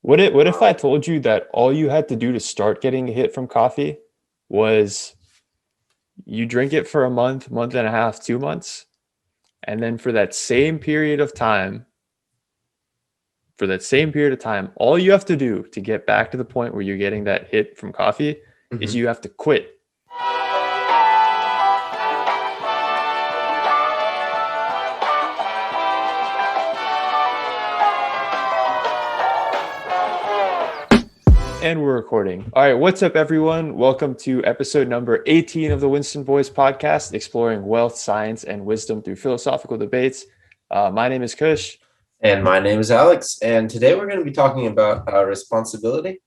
What if I told you that all you had to do to start getting a hit from coffee was you drink it for a month, month and a half, 2 months, and then for that same period of time, all you have to do to get back to the point where you're getting that hit from coffee is Hmm. you have to quit. And we're recording. All right, what's up, everyone? Welcome to episode number 18 of the Winston Boys podcast, exploring wealth, science, and wisdom through philosophical debates. My name is Kush. And my name is Alex. And today we're going to be talking about responsibility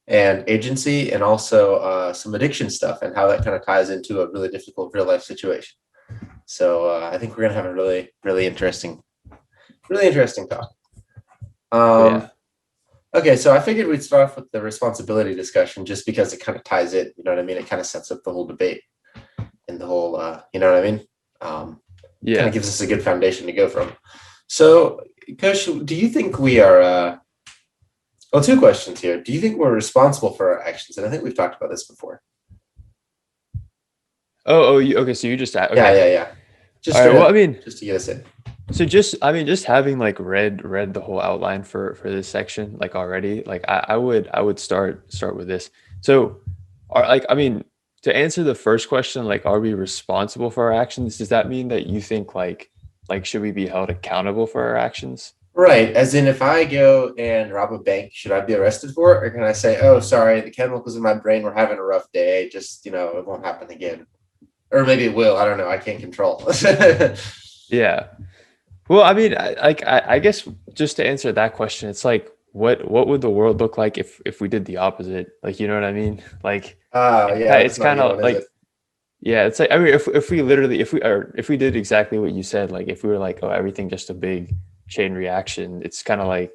and agency, and also some addiction stuff and how that kind of ties into a really difficult real life situation. So I think we're going to have a really interesting talk. Yeah. Okay, so I figured we'd start off with the responsibility discussion just because it kind of ties it. You know what I mean? It kind of sets up the whole debate and the whole, you know what I mean? Kind Yeah. of gives us a good foundation to go from. So, Kush, do you think we are? Well, two questions here. Do you think we're responsible for our actions? And I think we've talked about this before. Okay. So you just okay. Yeah. Just All right. straight Well, up, I mean, just to get us in. so just having like read the whole outline for this section like already, like I would start with this. So, to answer the first question, like, are we responsible for our actions? Does that mean that you think like should we be held accountable for our actions? Right. As in, if I go and rob a bank, should I be arrested for it? Or can I say, oh, sorry, the chemicals in my brain were having a rough day. Just, it won't happen again. Or maybe it will. I don't know. I can't control. Yeah. Well, I mean, I guess just to answer that question, it's like, what would the world look like if we did the opposite? Like, you know what I mean? Like, Yeah, it's that's not kind good one, of is it? like, yeah, it's like, I mean, if we literally, if we did exactly what you said, like if we were like, oh, everything just a big chain reaction, it's kind of like,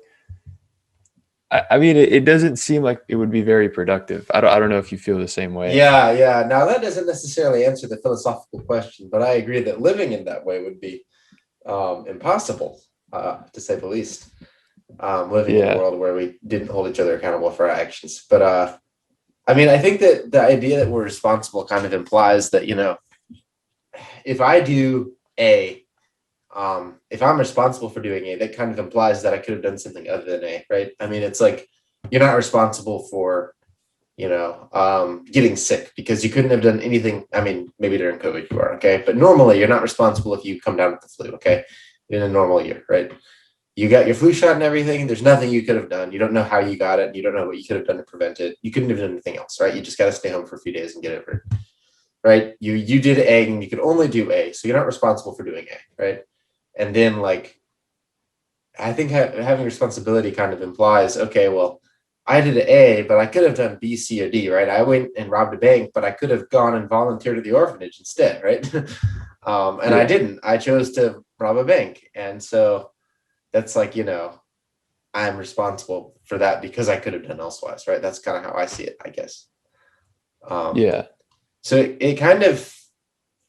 I mean, it doesn't seem like it would be very productive. I don't know if you feel the same way. Yeah. Now, that doesn't necessarily answer the philosophical question, but I agree that living in that way would be impossible, to say the least. Living in a Yeah. world where we didn't hold each other accountable for our actions. But I mean, I think that the idea that we're responsible kind of implies that, if I do A, if I'm responsible for doing A, that kind of implies that I could have done something other than A, right? I mean, it's like you're not responsible for, getting sick because you couldn't have done anything. I mean, maybe during COVID you are, okay? But normally you're not responsible if you come down with the flu, okay? In a normal year, right? You got your flu shot and everything. There's nothing you could have done. You don't know how you got it. You don't know what you could have done to prevent it. You couldn't have done anything else, right? You just got to stay home for a few days and get over it, right? You did A and you could only do A, so you're not responsible for doing A, right? And then I think having responsibility kind of implies, okay, well, I did A, but I could have done B, C, or D, right? I went and robbed a bank, but I could have gone and volunteered at the orphanage instead, right? And I Yeah. didn't. I chose to rob a bank, and so that's like, I'm responsible for that because I could have done elsewise, right? That's kind of how I see it, I guess. Um, Yeah. so it kind of,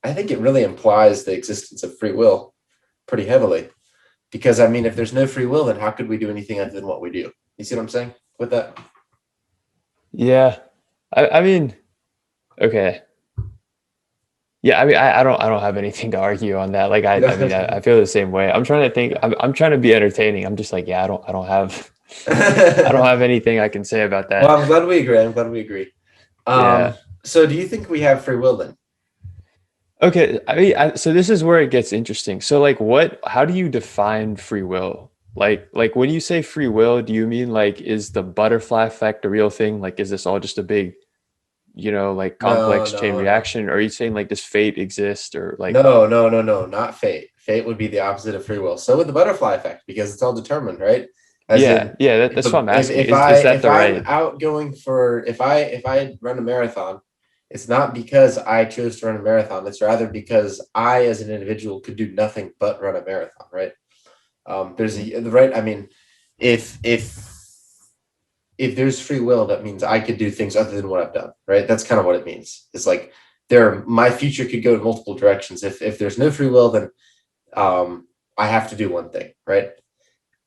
I think it really implies the existence of free will pretty heavily. Because, I mean, if there's no free will, then how could we do anything other than what we do? You see what I'm saying with that? Yeah. I mean, okay. Yeah, I mean, I don't have anything to argue on that. Like, I mean, I feel the same way. I'm trying to think. I'm trying to be entertaining. I'm just like, yeah, I don't have, I don't have anything I can say about Well, that. I'm glad we agree. I'm glad we agree. Yeah. So do you think we have free will then? Okay. I mean, so this is where it gets interesting. So, like, how do you define free will? Like when you say free will, do you mean like, is the butterfly effect a real thing? Like, is this all just a big, like No, complex chain no, no. reaction? Or are you saying like, does fate exist or like, No, not fate. Fate would be the opposite of free will. So would the butterfly effect, because it's all determined, right? As yeah, in, yeah, if that's what I'm asking. if Is that if the I'm right? out going for if I run a marathon, it's not because I chose to run a marathon. It's rather because I, as an individual, could do nothing but run a marathon, right? There's Mhm. the right. I mean, if there's free will, that means I could do things other than what I've done, right? That's kind of what it means. It's like my future could go in multiple directions. If there's no free will, then I have to do one thing, right?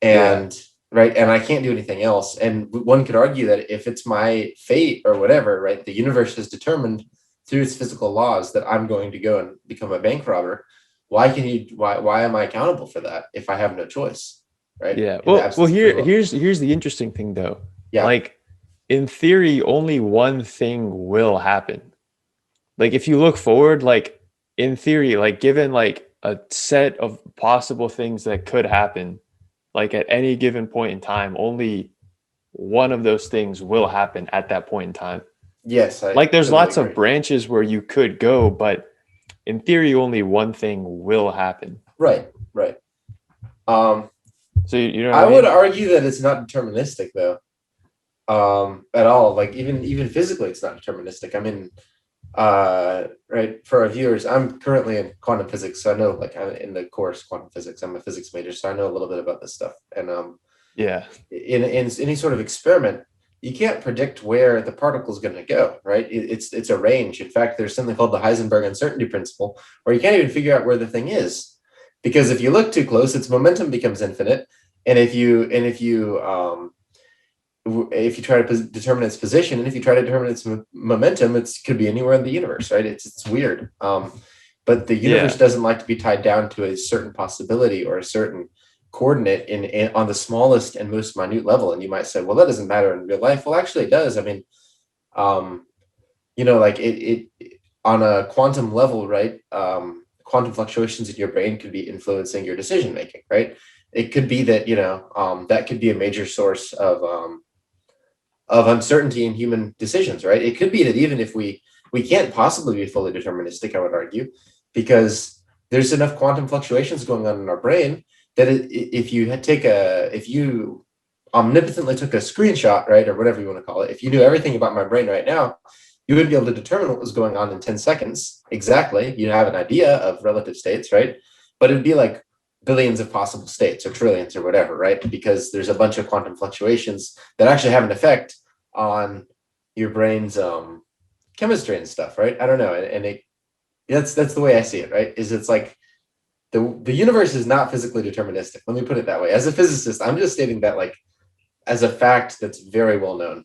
Yeah. And right? And I can't do anything else. And one could argue that if it's my fate or whatever, right, the universe has determined through its physical laws that I'm going to go and become a bank robber. Why am I accountable for that if I have no choice, right? Yeah. In the Well, absence of free will. here's the interesting thing though. Yeah. Like in theory, only one thing will happen. Like if you look forward, like in theory, like given like a set of possible things that could happen, like at any given point in time, only one of those things will happen at that point in time. Yes, I Like there's totally lots of agree. branches where you could go, but in theory, only one thing will happen. Right, right. Um, So you know what I I would mean? argue that it's not deterministic though, at all. Like even physically, it's not deterministic. I mean, right, for our viewers, I'm currently in quantum physics, so I know, like, I'm in the course quantum physics. I'm a physics major, so I know a little bit about this stuff. And Yeah. in any sort of experiment, you can't predict where the particle is going to go, right? It's a range. In fact, there's something called the Heisenberg uncertainty principle, where you can't even figure out where the thing is, because if you look too close, its momentum becomes infinite, and if you try to determine its position, and if you try to determine its momentum, it could be anywhere in the universe, right? It's weird. But the universe Yeah. doesn't like to be tied down to a certain possibility or a certain coordinate in on the smallest and most minute level. And you might say, well, that doesn't matter in real life. Well, actually, it does. I mean, um, like it on a quantum level, right? Quantum fluctuations in your brain could be influencing your decision making, right? It could be that that could be a major source of uncertainty in human decisions, right? It could be that even if we can't possibly be fully deterministic, I would argue, because there's enough quantum fluctuations going on in our brain that if you omnipotently took a screenshot, right, or whatever you want to call it, if you knew everything about my brain right now, you wouldn't be able to determine what was going on in 10 seconds exactly. You have an idea of relative states, right? But it'd be like billions of possible states or trillions or whatever, right? Because there's a bunch of quantum fluctuations that actually have an effect on your brain's chemistry and stuff, right? I don't know, and that's the way I see it, right? Is it's like the universe is not physically deterministic. Let me put it that way. As a physicist, I'm just stating that, like, as a fact that's very well known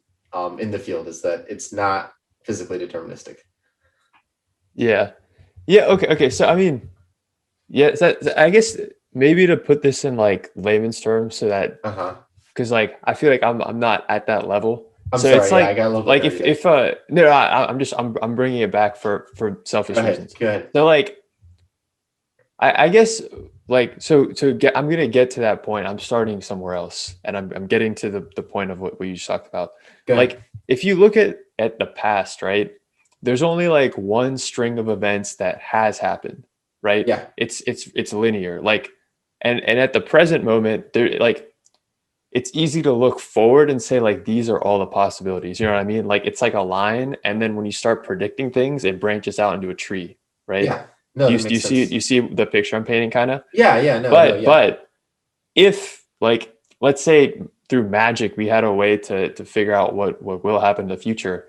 in the field, is that it's not physically deterministic. Yeah. Yeah. Okay. Okay. So I mean, yeah. I guess maybe to put this in like layman's terms, so that Uh-huh. because like I feel like I'm not at that level. I'm So it's sorry. Yeah, I got a little bit like nerdy there. if no, I'm just I'm bringing it back for Go selfish ahead. reasons. Go ahead. So like I guess like so get I'm gonna get to that point. I'm starting somewhere else, and I'm getting to the point of what you just talked about. Go ahead. Like if you look at the past, right? There's only like one string of events that has happened, right? Yeah. It's linear. Like and at the present moment, there like it's easy to look forward and say like these are all the possibilities. You know what I mean? Like it's like a line, and then when you start predicting things, it branches out into a tree, right? Yeah. No, that Do makes you see sense. you see the picture I'm painting kind of? Yeah. Yeah. No. No. Yeah. But if like let's say through magic we had a way to figure out what will happen in the future,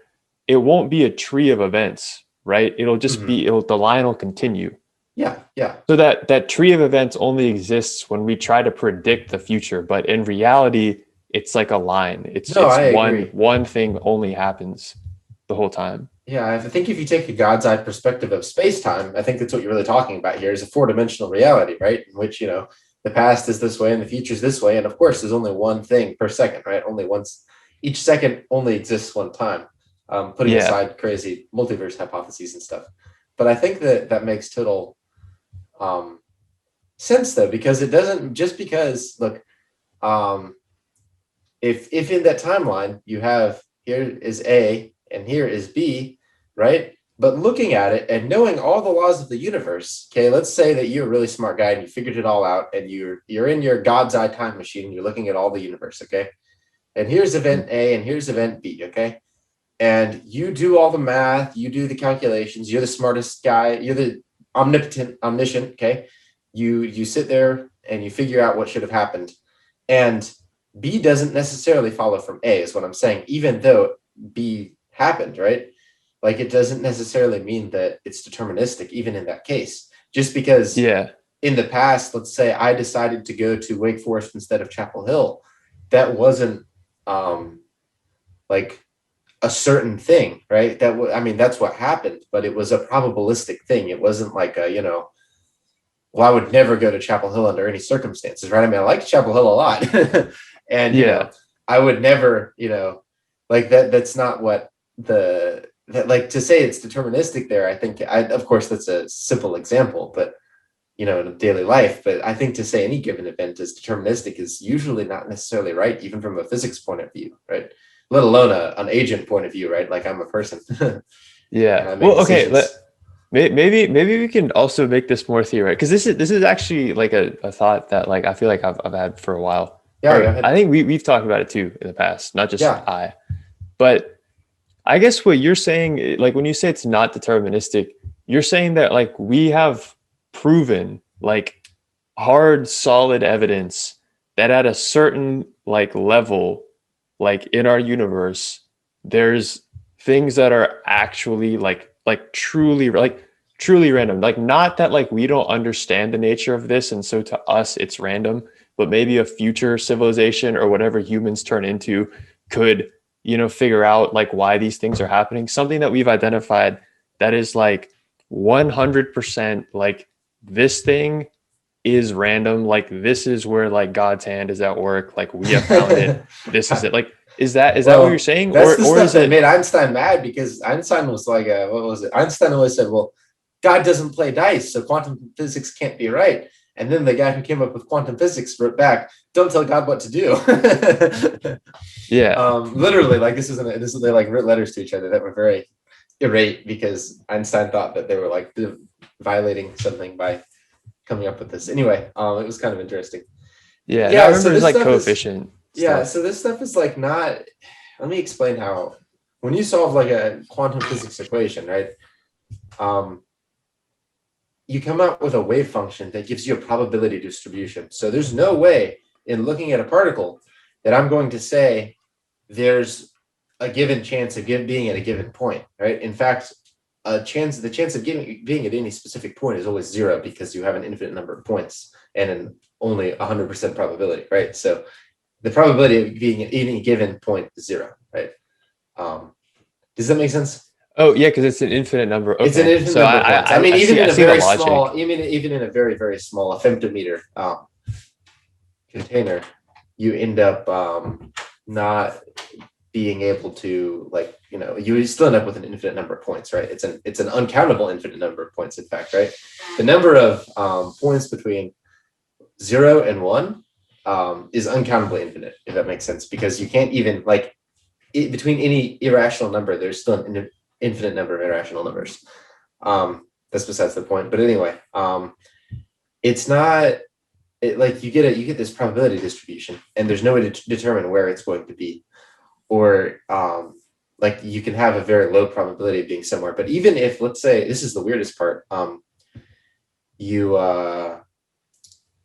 it won't be a tree of events, right? It'll just Mm-hmm. be it'll the line will continue. Yeah. Yeah. So that tree of events only exists when we try to predict the future, but in reality, it's like a line. No, It's I agree. one thing only happens the whole time. Yeah, I think if you take a God's eye perspective of space time, I think that's what you're really talking about here, is a four-dimensional reality, right? In which, the past is this way and the future is this way. And of course, there's only one thing per second, right? Only once, each second only exists one time, putting Yeah. aside crazy multiverse hypotheses and stuff. But I think that makes total um, sense, though, because it doesn't, just because, look, um, if in that timeline you have, here is A and here is B, right? But looking at it and knowing all the laws of the universe, okay, let's say that you're a really smart guy and you figured it all out, and you're in your God's eye time machine and you're looking at all the universe, okay? And here's event A and here's event B, okay? And you do all the math, you do the calculations, you're the smartest guy, you're the omniscient, okay? You sit there and you figure out what should have happened. And B doesn't necessarily follow from A, is what I'm saying, even though B happened, right? Like, it doesn't necessarily mean that it's deterministic, even in that case. Just because Yeah. in the past, let's say I decided to go to Wake Forest instead of Chapel Hill, that wasn't like a certain thing, right? I mean, that's what happened, but it was a probabilistic thing. It wasn't like a, well, I would never go to Chapel Hill under any circumstances, right? I mean, I like Chapel Hill a lot. And, Yeah. I would never, like that's not what like to say it's deterministic there. I think, of course, that's a simple example, but, in daily life. But I think to say any given event is deterministic is usually not necessarily right, even from a physics point of view, right? Let alone an agent point of view, right? Like I'm a person and Yeah. I make Well, okay. decisions. Maybe we can also make this more theoretical, because this is actually like a thought that like I feel like I've had for a while. Yeah, go Or I ahead. think we've talked about it too in the past, not just Yeah. I. But I guess what you're saying, like when you say it's not deterministic, you're saying that like we have proven like hard, solid evidence that at a certain like level, like in our universe, there's things that are actually truly random. Like not that like we don't understand the nature of this, and so to us it's random, but maybe a future civilization or whatever humans turn into could, figure out like why these things are happening. Something that we've identified that is like 100% like this thing is random. Like this is where like God's hand is at work. Like we have found it. This is it. Like is that what you're Well, saying, that's the or stuff is that it? made Einstein mad, because Einstein was like, what was it? Einstein always said, well, God doesn't play dice, so quantum physics can't be right. And then the guy who came up with quantum physics wrote back, don't tell God what to do. Yeah, Literally, like this is they like wrote letters to each other that were very irate, because Einstein thought that they were like violating something by coming up with this. Anyway, it was kind of interesting. yeah. And I Yeah, so remember his this like stuff is coefficient yeah, stuff. so this stuff is like not. Let me explain how. When you solve like a quantum physics equation, right? Um, you come out with a wave function that gives you a probability distribution. So there's no way in looking at a particle that I'm going to say there's a given chance of being at a given point, right? In fact, the chance of being at any specific point is always zero, because you have an infinite number of points and an only 100% probability, right? So the probability of being at any given point is zero, right? Um, does that make sense? Oh yeah, because it's an infinite number. It's an Okay, infinite so number of points. I mean, I even see I in a see the very small, logic. even in a very very small, a femtometer container, you end up not being able to, like, you still end up with an infinite number of points, right? It's an uncountable infinite number of points, in fact, right? The number of points between 0 and 1 is uncountably infinite, if that makes sense, because you can't even like between any irrational number, there's still an infinite number of irrational numbers. That's besides the point. But anyway, it's not like you get this probability distribution, and there's no way to determine where it's going to be, or like you can have a very low probability of being somewhere. But even if, let's say, this is the weirdest part, you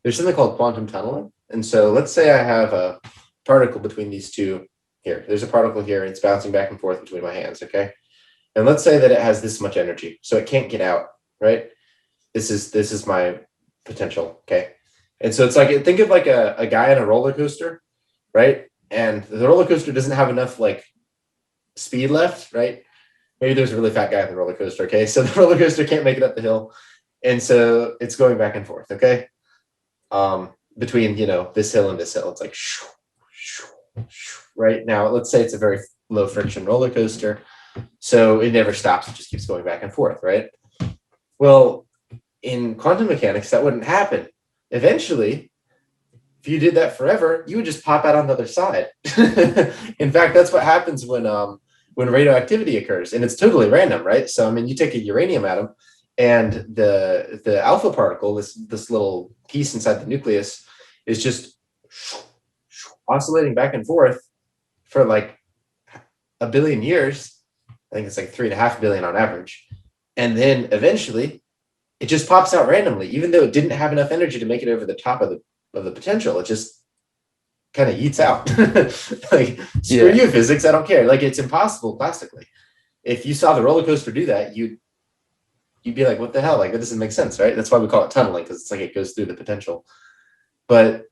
there's something called quantum tunneling, and so let's say I have a particle between these two. Here, there's a particle here, and it's bouncing back and forth between my hands, okay? And let's say that it has this much energy, so it can't get out, right? This is my potential, okay? And so it's like, think of like a guy on a roller coaster, right? And the roller coaster doesn't have enough like speed left, right? Maybe there's a really fat guy on the roller coaster, okay? So the roller coaster can't make it up the hill, and so it's going back and forth, okay? Between this hill and this hill, it's like shoo, shoo, shoo. Right now, let's say it's a very low friction roller coaster, so it never stops, it just keeps going back and forth, right? Well, in quantum mechanics, that wouldn't happen. Eventually, if you did that forever, you would just pop out on the other side. In fact, that's what happens when radioactivity occurs, and it's totally random, right? So I mean, you take a uranium atom, and the alpha particle, this little piece inside the nucleus, is just oscillating back and forth for like a billion years. I think it's like 3.5 billion on average. And then eventually it just pops out randomly, even though it didn't have enough energy to make it over the top of the potential. It just kind of yeets out. Like, screw Yeah, you, physics, I don't care. Like, it's impossible classically. If you saw the roller coaster do that, you'd be like, what the hell? Like, that doesn't make sense, right? That's why we call it tunneling, because it's like it goes through the potential. But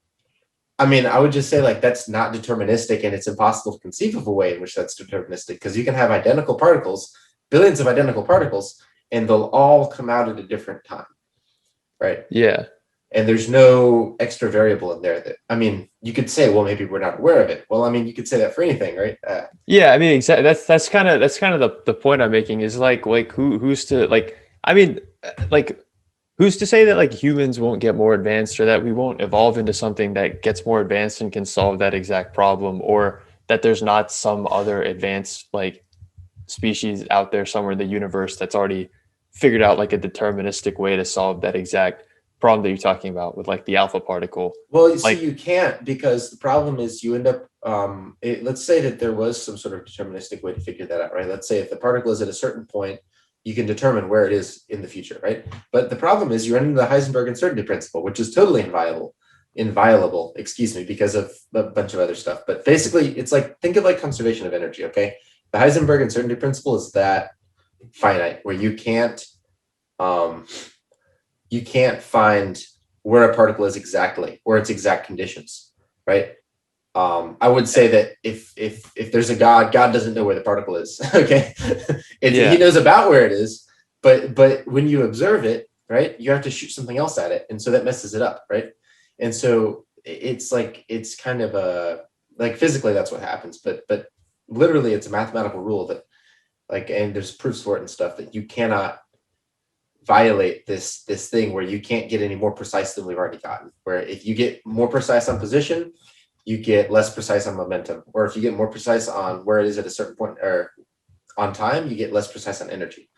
I mean, I would just say like that's not deterministic, and it's impossible to conceive of a way in which that's deterministic, because you can have identical particles, billions of identical particles, and they'll all come out at a different time, right? Yeah. And there's no extra variable in there that, I mean, you could say, well, maybe we're not aware of it. Well, I mean, you could say that for anything, right? Yeah, I mean, exactly. That's kind of the point I'm making is like who's to like I mean like who's to say that like humans won't get more advanced or that we won't evolve into something that gets more advanced and can solve that exact problem, or that there's not some other advanced like species out there somewhere in the universe that's already figured out like a deterministic way to solve that exact problem that you're talking about with like the alpha particle. Well, you see, Like, you can't, because the problem is you end up, let's say that there was some sort of deterministic way to figure that out, right? Let's say if the particle is at a certain point, you can determine where it is in the future, right? But the problem is you run into the Heisenberg uncertainty principle, which is totally inviolable, excuse me, because of a bunch of other stuff. But basically, it's like, think of like conservation of energy, okay? The Heisenberg uncertainty principle is that finite, where um, you can't find where a particle is exactly, or its exact conditions, right? I would say that if there's a God, God doesn't know where the particle is. Okay, he yeah, knows about where it is, but when you observe it, right, you have to shoot something else at it, and so that messes it up, right? And so it's like it's kind of a like physically that's what happens, but literally it's a mathematical rule that like, and there's proofs for it and stuff, that you cannot violate this thing where you can't get any more precise than we've already gotten. Where if you get more precise on position, you get less precise on momentum, or if you get more precise on where it is at a certain point or on time, you get less precise on energy.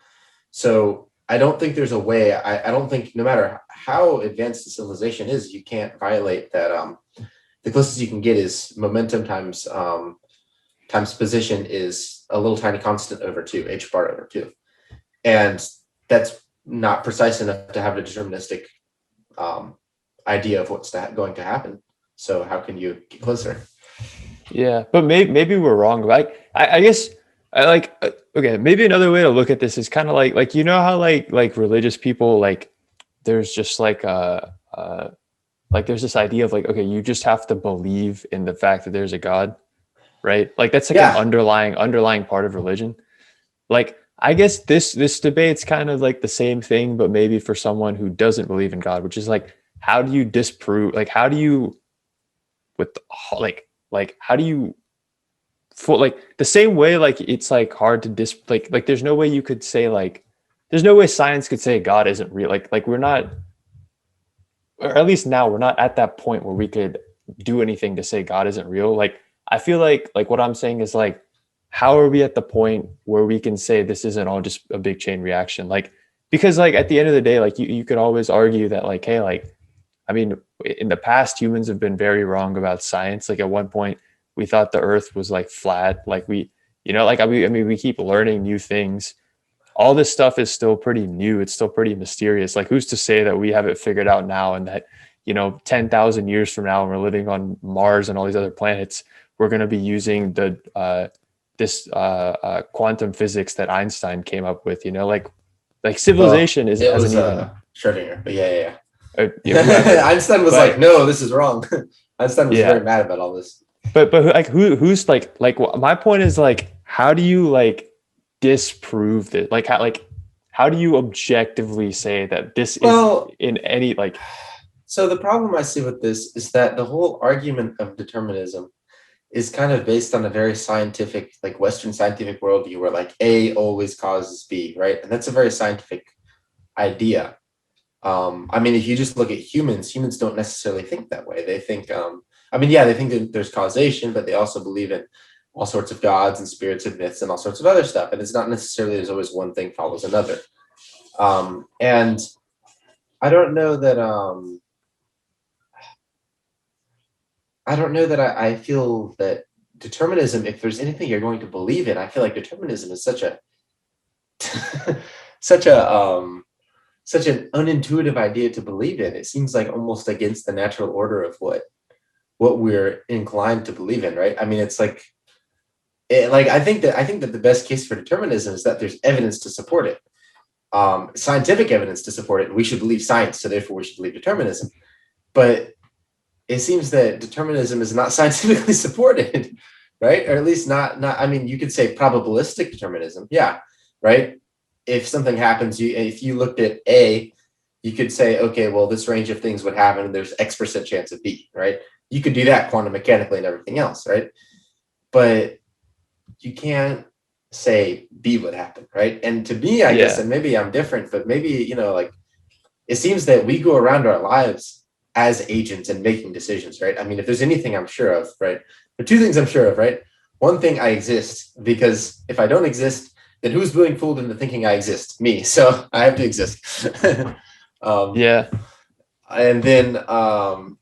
So I don't think there's a way. I don't think, no matter how advanced the civilization is, you can't violate that. The closest you can get is momentum times position is a little tiny constant over 2, h bar over 2, and that's not precise enough to have a deterministic um, idea of what's going to happen. So how can you get closer? yeah. But maybe we're wrong. Like, I guess I like okay. Maybe another way to look at this is kind of like you know how like religious people like there's just like there's this idea of like okay, you just have to believe in the fact that there's a God, right? Like that's like an Yeah, underlying part of religion. Like I guess this debate's kind of like the same thing, but maybe for someone who doesn't believe in God, which is like how do you disprove? Like how do you with like how do you for like the same way like it's like hard to like there's no way you could say like there's no way science could say God isn't real. Like we're not, or at least now we're not at that point where we could do anything to say God isn't real. Like I feel like what I'm saying is like how are we at the point where we can say this isn't all just a big chain reaction? Like because like at the end of the day, like you could always argue that like hey like I mean in the past humans have been very wrong about science. Like at one point we thought the earth was like flat. Like we you know like I mean we keep learning new things. All this stuff is still pretty new. It's still pretty mysterious. Like, who's to say that we have it figured out now and that, 10,000 years from now, when we're living on Mars and all these other planets, we're going to be using this quantum physics that Einstein came up with, like well, civilization is it hasn't was even, Schrodinger, but yeah. whoever, Einstein was like, but no, this is wrong. Einstein was very yeah, mad about all this. but like who's like my point is like how do you like disprove this how do you objectively say that this is Well, in any like so the problem I see with this is that the whole argument of determinism is kind of based on a very scientific, like Western scientific worldview, where like A always causes B, right? And that's a very scientific idea. I mean, if you just look at humans don't necessarily think that way. They think, I mean, yeah, they think that there's causation, but they also believe in all sorts of gods and spirits and myths and all sorts of other stuff. And it's not necessarily there's always one thing follows another. And I don't know that I feel that determinism, if there's anything you're going to believe in, I feel like determinism is such a such a such an unintuitive idea to believe in. It seems like almost against the natural order of what we're inclined to believe in, right? I mean, it's like I think that the best case for determinism is that there's evidence to support it, scientific evidence to support it, and we should believe science, so therefore we should believe determinism. But it seems that determinism is not scientifically supported, right? Or at least not. I mean, you could say probabilistic determinism, yeah, right. If something happens, if you looked at A, you could say, okay, well, this range of things would happen, and there's X% chance of B, right? You could do that quantum mechanically and everything else, right? But you can't say B would happen, right? And to me, I guess, Yeah. and maybe I'm different, but maybe, like it seems that we go around our lives as agents and making decisions, right? I mean, if there's anything I'm sure of, right? There are two things I'm sure of, right? One thing, I exist, because if I don't exist, then who's being fooled into thinking I exist? Me. So I have to exist. um, Yeah. and then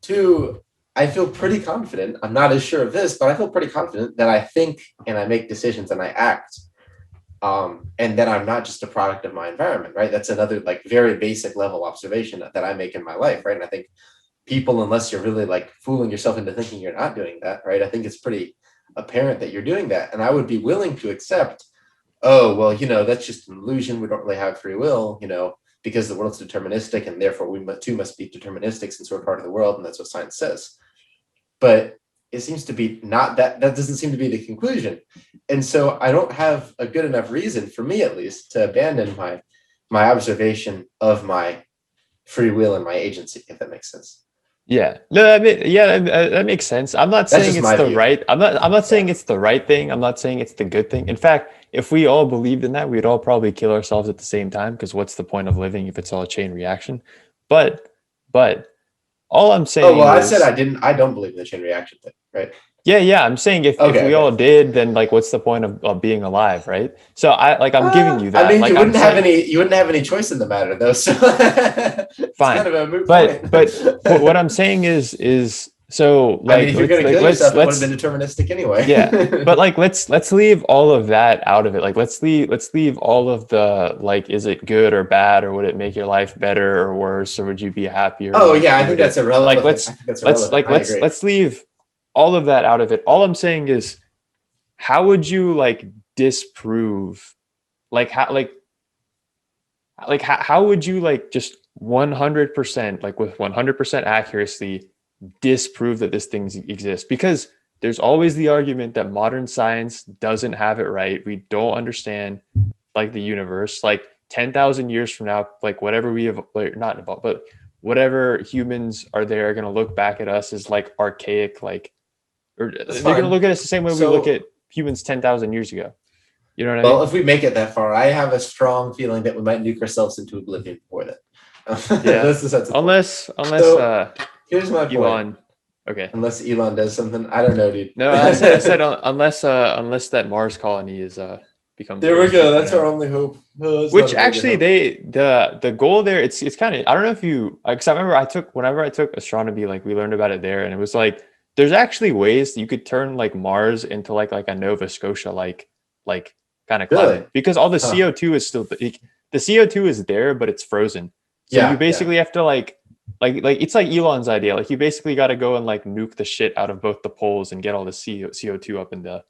two, I feel pretty confident. I'm not as sure of this, but I feel pretty confident that I think and I make decisions and I act. And that I'm not just a product of my environment, right? That's another like very basic level observation that I make in my life, right? And I think people, unless you're really like fooling yourself into thinking you're not doing that, right? I think it's pretty apparent that you're doing that. And I would be willing to accept, oh, well, that's just an illusion. We don't really have free will, because the world's deterministic, and therefore we too must be deterministic since we're part of the world, and that's what science says. But it seems to be not that. That doesn't seem to be the conclusion, and so I don't have a good enough reason, for me at least, to abandon my observation of my free will and my agency, if that makes sense. Yeah. No, I mean, yeah, that makes sense. I'm not That's saying just it's my the view. right. I'm not saying Yeah. it's the right thing. I'm not saying it's the good thing. In fact, if we all believed in that, we'd all probably kill ourselves at the same time, because what's the point of living if it's all a chain reaction? But but all I'm Oh well, saying I said is, I didn't. I don't believe in the chain reaction thing, right? yeah, I'm saying if Okay, we okay. all did, then like what's the point of being alive, right? So I'm giving you I that. mean, Like I'm saying, you wouldn't have any choice in the matter, though. So it's fine. kind of a moot But point. what I'm saying is so I mean, like if you're going to kill let's yourself, it would have been let's deterministic anyway. yeah. But like let's leave all of that out of it. Like let's leave all of the like, is it good or bad, or would it make your life better or worse, or would you be happier Oh once yeah, I you think would that's it? Like irrelevant. I let's think that's let's irrelevant. like I let's agree. let's leave all of that out of it. All I'm saying is, how would you like disprove, like how would you like just 100%, like with 100% accuracy, disprove that this thing exists? Because there's always the argument that modern science doesn't have it right. We don't understand like the universe. Like 10,000 years from now, like whatever we have, like, not about, but whatever humans are there, are going to look back at us as like archaic, like, or That's they're going to fine. look at us the same way we look So, at humans 10,000 years ago. You know what I well, mean? if we make it that far, I have a strong feeling that we might nuke ourselves into oblivion before that. Yeah. That's the sense of point. Unless So here's my point. Elon. Okay. Unless Elon does something, I don't know, dude. No, I said unless that Mars colony is becomes There we real. go. You That's our know. only hope. Oh, it's not Which a very good actually hope. the goal there, it's kind of, I don't know if you, because I remember whenever I took astronomy, like we learned about it there, and it was like there's actually ways that you could turn like Mars into like a Nova Scotia like kind of Really? climate, because all the Huh. CO2 is still, the CO2 is there, but it's frozen. So you Yeah, yeah. basically have to like it's like Elon's idea. Like you basically got to go and like nuke the shit out of both the poles and get all the CO2 up in Well,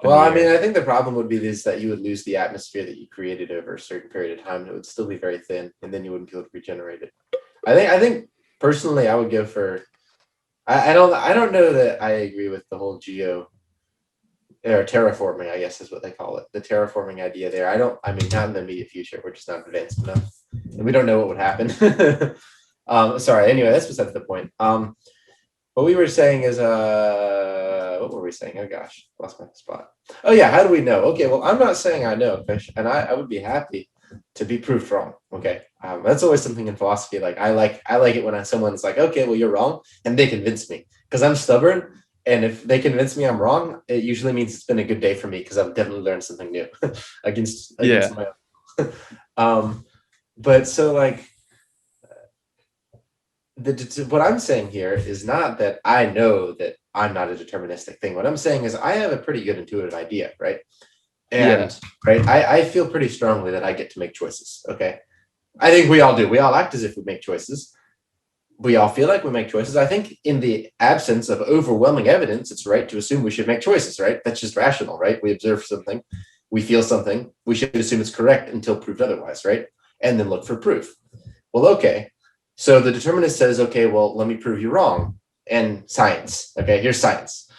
the I mean, air. I think the problem would be this, that you would lose the atmosphere that you created over a certain period of time. And it would still be very thin, and then you wouldn't be able to regenerate it. I think personally, I would go for. I don't know that I agree with the whole geo or terraforming, I guess is what they call it. The terraforming idea there. I mean, not in the immediate future. We're just not advanced enough. And we don't know what would happen. Sorry. Anyway, that's besides the point. What we were saying is, what were we saying? Oh gosh, lost my spot. Oh yeah, how do we know? Okay, well, I'm not saying I know, Fish, and I would be happy to be proved wrong. Okay, that's always something in philosophy. Like I like it when someone's like, okay, well, you're wrong, and they convince me, because I'm stubborn. And if they convince me I'm wrong, it usually means it's been a good day for me, because I've definitely learned something new against Yeah. my own. But so like what I'm saying here is not that I know that I'm not a deterministic thing. What I'm saying is I have a pretty good intuitive idea, right? Yeah. And right, I feel pretty strongly that I get to make choices. Okay. I think we all do. We all act as if we make choices. We all feel like we make choices. I think in the absence of overwhelming evidence, it's right to assume we should make choices, right? That's just rational, right? We observe something, we feel something, we should assume it's correct until proved otherwise, right? And then look for proof. Well, okay. So the determinist says, okay, well, let me prove you wrong. and science. Okay, here's science.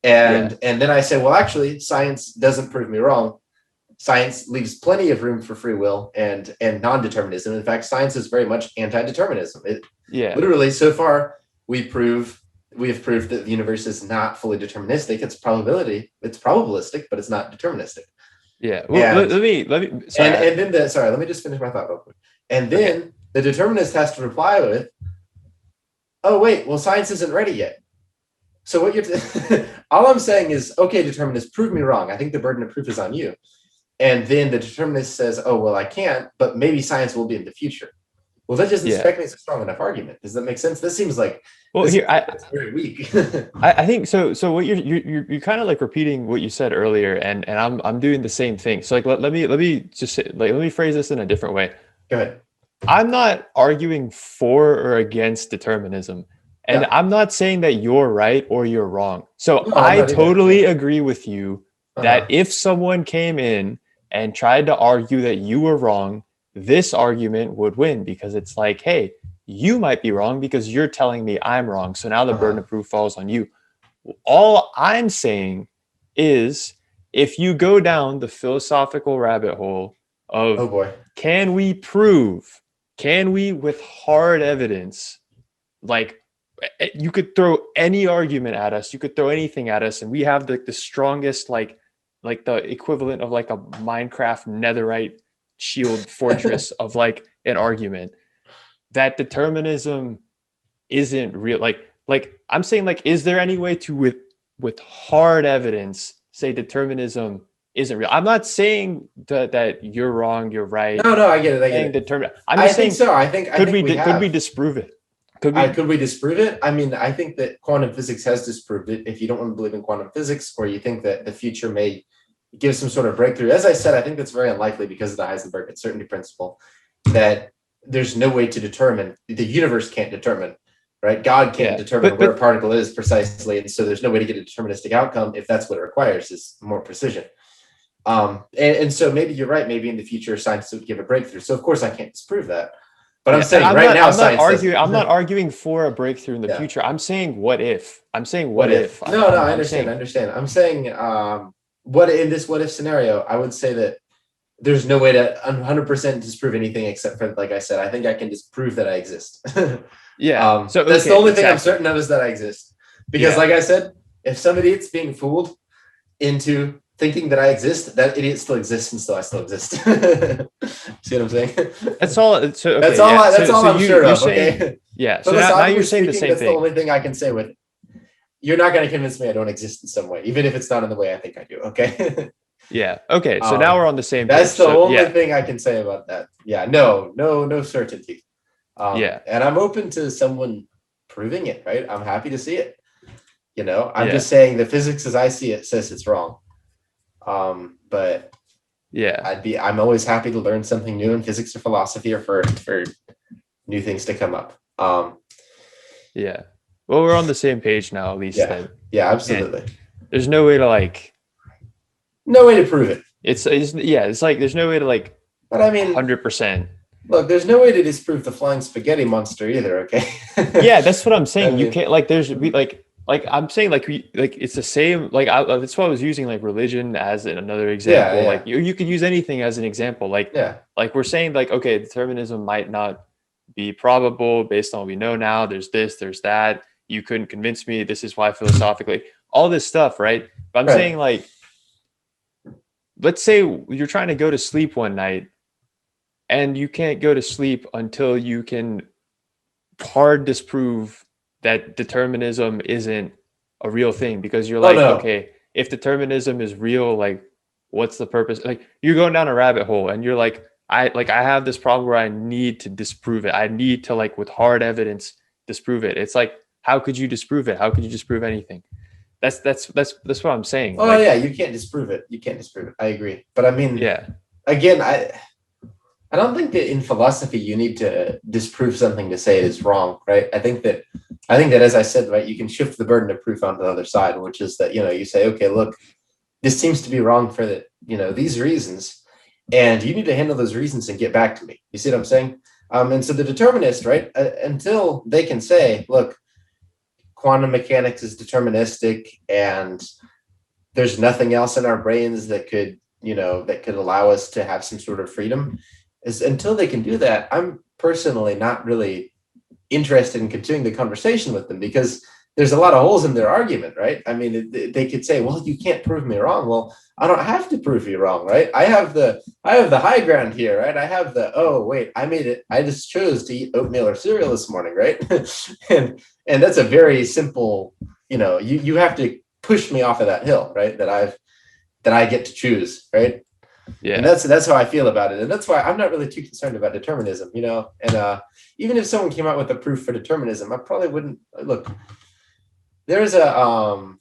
Yeah. And then I say, well, actually, science doesn't prove me wrong. Science leaves plenty of room for free will and non-determinism. In fact, science is very much anti-determinism. It Yeah. literally, so far, we have proved that the universe is not fully deterministic. It's probabilistic, but it's not deterministic. Yeah. Well, And let me. Sorry. and then let me just finish my thought real quick. And then the determinist has to reply with, "Oh wait, well, science isn't ready yet." So what you're all I'm saying is, okay, determinist, prove me wrong. I think the burden of proof is on you. And then the determinist says, "Oh well, I can't, but maybe science will be in the future." Well, that doesn't strike me as a strong enough argument. Does that make sense? This seems like it's very weak. I think so. So what you're kind of like repeating what you said earlier, and I'm doing the same thing. So like let me just say, like let me phrase this in a different way. Go ahead. I'm not arguing for or against determinism, and I'm not saying that you're right or you're wrong. So No, I totally agree with you that if someone came in and tried to argue that you were wrong, this argument would win because it's like, hey, you might be wrong because you're telling me I'm wrong. So now the burden of proof falls on you. All I'm saying is if you go down the philosophical rabbit hole of oh boy, can we prove, can we with hard evidence, like you could throw any argument at us, you could throw anything at us, and we have the strongest, like the equivalent of like a Minecraft netherite shield fortress of like an argument that determinism isn't real. Like I'm saying, like, is there any way to with hard evidence say determinism isn't real? I'm not saying that you're wrong, you're right. No, I get it. I get it. I'm just saying, think so. I think could we disprove it? Could we disprove it? I mean, I think that quantum physics has disproved it. If you don't want to believe in quantum physics, or you think that the future may give some sort of breakthrough, as I said, I think that's very unlikely because of the Heisenberg uncertainty principle, that there's no way to determine, the universe can't determine, right? God can't determine where a particle is precisely. And so there's no way to get a deterministic outcome if that's what it requires, is more precision. And so maybe you're right. Maybe in the future, science would give a breakthrough. So of course I can't disprove that. But I'm saying I'm not arguing for a breakthrough in the future. I'm saying what if. I'm saying what if. I understand. I'm saying what in this what if scenario, I would say that there's no way to 100% disprove anything except for, like I said, I think I can disprove that I exist. So that's the only thing I'm certain of, is that I exist. Because like I said, if some idiot's being fooled into thinking that I exist, that idiot still exists, and so I still exist. See what I'm saying? That's all. So, okay, that's all I'm sure of. Okay. Yeah. So now you're saying the same thing. That's the only thing I can say with it. You're not going to convince me I don't exist in some way, even if it's not in the way I think I do. Okay. Yeah. Okay. So now we're on the same page. That's the only thing I can say about that. Yeah. No certainty. And I'm open to someone proving it. Right. I'm happy to see it. You know, I'm just saying the physics as I see it says it's wrong. But I'm always happy to learn something new in physics or philosophy, or for new things to come up. Well, we're on the same page now, at least. Yeah, absolutely. And there's no way to no way to prove it. It's like there's no way to But I mean, 100%. Look, there's no way to disprove the flying spaghetti monster either. Okay. Yeah, that's what I'm saying. You can't I'm saying it's the same. That's why I was using religion as another example. Like you could use anything as an example. Like we're saying okay, determinism might not be probable based on what we know now. There's this, there's that. You couldn't convince me. This is why philosophically, all this stuff, right? But I'm saying let's say you're trying to go to sleep one night, and you can't go to sleep until you can hard disprove that determinism isn't a real thing, because you're okay, if determinism is real, what's the purpose? You're going down a rabbit hole, and you're I have this problem where I need to disprove it. I need to with hard evidence disprove it. It's how could you disprove it? How could you disprove anything? That's what I'm saying. You can't disprove it. I agree. But I mean, again, I don't think that in philosophy you need to disprove something to say it is wrong, right? I think that as I said, right, you can shift the burden of proof onto the other side, which is that, you say, okay, look, this seems to be wrong for these reasons, and you need to handle those reasons and get back to me. You see what I'm saying? And so the determinist, right, until they can say, look, quantum mechanics is deterministic and there's nothing else in our brains that could, that could allow us to have some sort of freedom, is until they can do that, I'm personally not really interested in continuing the conversation with them, because there's a lot of holes in their argument, right? I mean, they could say, well, you can't prove me wrong. Well, I don't have to prove you wrong, right? I have the high ground here, right? I have the, oh wait, I made it, I just chose to eat oatmeal or cereal this morning, right? and that's a very simple, you have to push me off of that hill, right? That I get to choose, right? And Yeah. that's how I feel about it, and that's why I'm not really too concerned about determinism, And even if someone came out with a proof for determinism, I probably wouldn't look. There's a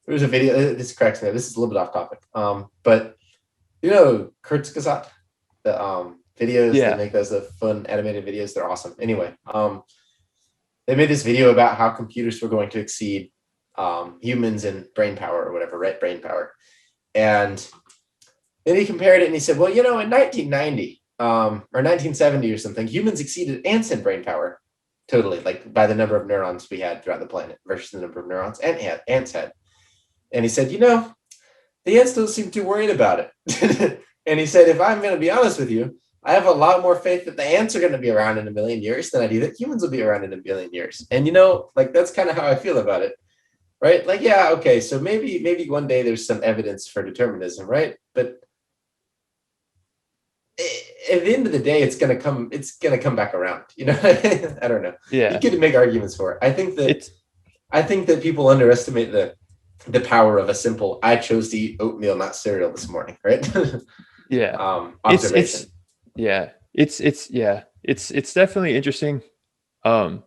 video. This cracks me up. This is a little bit off topic. But Kurzgesagt, the videos they Yeah. make, those the fun animated videos. They're awesome. Anyway, they made this video about how computers were going to exceed humans in brain power or whatever, right? Brain power, and then he compared it and he said, well, in 1990 or 1970 or something, humans exceeded ants in brain power totally, like by the number of neurons we had throughout the planet versus the number of neurons ants had. And he said, the ants don't seem too worried about it. And he said, if I'm going to be honest with you, I have a lot more faith that the ants are going to be around in a million years than I do that humans will be around in a billion years. And, that's kind of how I feel about it. Right? Like, yeah, okay, so maybe one day there's some evidence for determinism, right? But at the end of the day, it's gonna come back around. I don't know. You Yeah. could make arguments for it. It's I think that people underestimate the power of a simple "I chose to eat oatmeal, not cereal this morning," right? yeah. Observation. It's yeah. It's definitely interesting. Um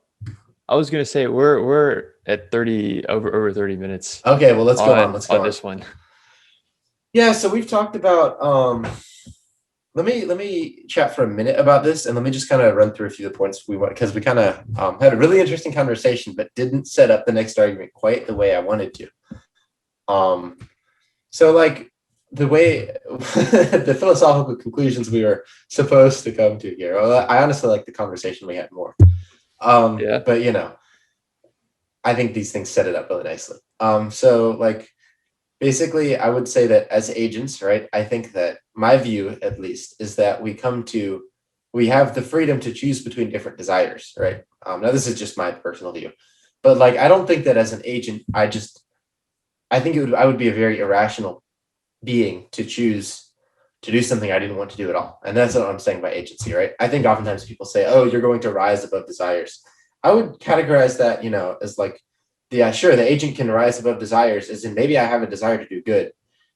I was gonna say we're at 30 over 30 minutes Okay, well, let's go on. Let's go on on. this one. Yeah, so we've talked about. Let me chat for a minute about this, and let me just kind of run through a few of the points we want, because we kind of had a really interesting conversation, but didn't set up the next argument quite the way I wanted to. So like the way the philosophical conclusions we were supposed to come to here. Well, I honestly like the conversation we had more. Yeah. But I think these things set it up really nicely. So like basically, I would say that as agents, right? I think that my view, at least, is that we have the freedom to choose between different desires, right? Now, this is just my personal view, but like, I don't think that as an agent, I think I would be a very irrational being to choose to do something I didn't want to do at all. And that's what I'm saying by agency, right? I think oftentimes people say, oh, you're going to rise above desires. I would categorize that, as like, yeah, sure, the agent can rise above desires, as in maybe I have a desire to do good,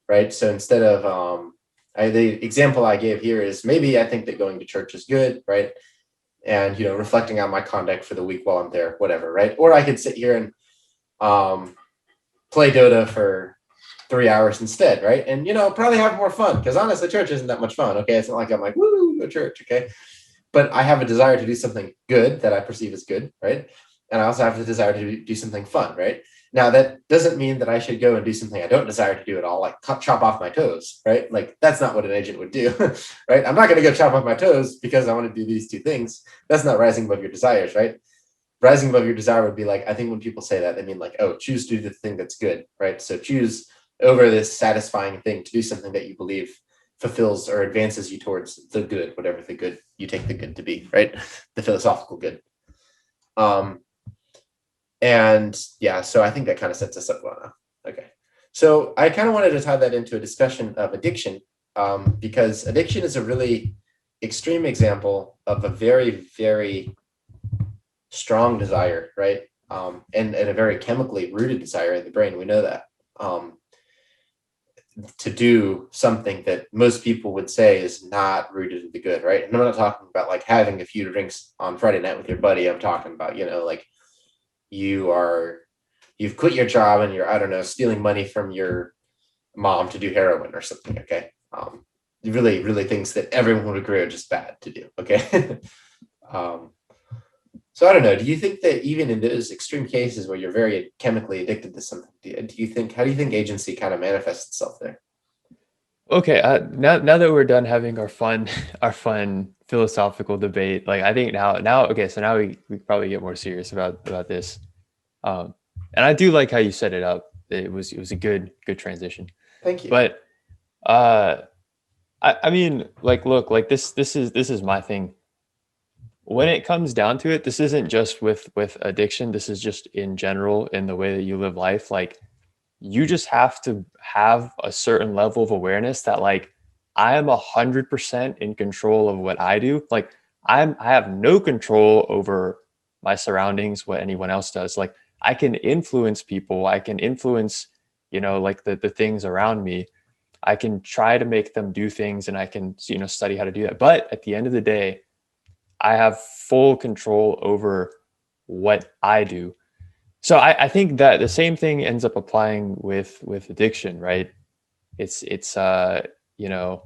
right? So instead of, the example I gave here is maybe I think that going to church is good, right? And, reflecting on my conduct for the week while I'm there, whatever, right? Or I could sit here and play Dota for 3 hours instead, right? And, probably have more fun, because honestly, church isn't that much fun, okay? It's not like I'm like, woo, go church, okay? But I have a desire to do something good that I perceive as good, right? And I also have the desire to do something fun, right? Now, that doesn't mean that I should go and do something I don't desire to do at all, like chop off my toes, right? Like, that's not what an agent would do, right? I'm not going to go chop off my toes because I want to do these two things. That's not rising above your desires, right? Rising above your desire would be like, I think when people say that, they mean like, oh, choose to do the thing that's good, right? So choose over this satisfying thing to do something that you believe fulfills or advances you towards the good, whatever the good you take the good to be, right? The philosophical good. And yeah, so I think that kind of sets us up well now. Okay. So I kind of wanted to tie that into a discussion of addiction, because addiction is a really extreme example of a very, very strong desire, right? And a very chemically rooted desire in the brain. We know that. To do something that most people would say is not rooted in the good, right? And I'm not talking about like having a few drinks on Friday night with your buddy. I'm talking about, like you've quit your job and you're, I don't know, stealing money from your mom to do heroin or something. Okay. Really, really things that everyone would agree are just bad to do. Okay. So I don't know. Do you think that even in those extreme cases where you're very chemically addicted to something, how do you think agency kind of manifests itself there? Okay, now that we're done having our fun our fun philosophical debate, like I think now okay, so now we probably get more serious about this. And I do like how you set it up. It was a good transition. Thank you. But uh, I mean, like, look, like this is my thing. When it comes down to it, this isn't just with addiction. This is just in general in the way that you live life. Like, you just have to have a certain level of awareness that, like, I am 100% in control of what I do. Like, I have no control over my surroundings, what anyone else does. Like, I can influence people. I can influence, like the things around me. I can try to make them do things, and I can, study how to do that. But at the end of the day, I have full control over what I do. So I think that the same thing ends up applying with addiction, right? It's you know,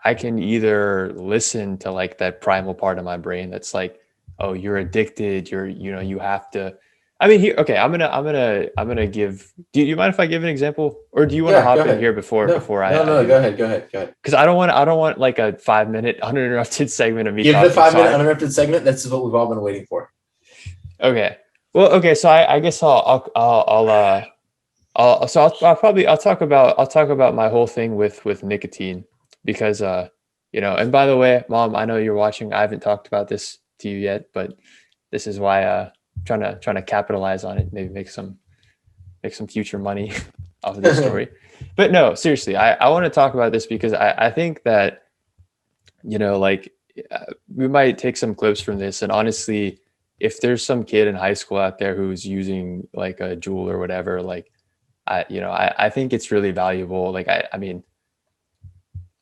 I can either listen to like that primal part of my brain that's like, oh, you're addicted, you have to. I mean, here, okay, I'm gonna give. Do you mind if I give an example, or do you want to Yeah, go hop in ahead. here before No, before no, I no, do? go ahead, go ahead, go ahead. Because I don't want like a 5 minute uninterrupted segment of me Give the talking. 5 minute uninterrupted segment. That's what we've all been waiting for. Okay. Well, okay. So I guess I'll talk about my whole thing with nicotine because and by the way, Mom, I know you're watching. I haven't talked about this to you yet, but this is why trying to capitalize on it, maybe make some future money off of this story. But no, seriously, I want to talk about this because I think that like we might take some clips from this, and honestly, if there's some kid in high school out there who's using like a Juul or whatever, like I think it's really valuable. Like I mean,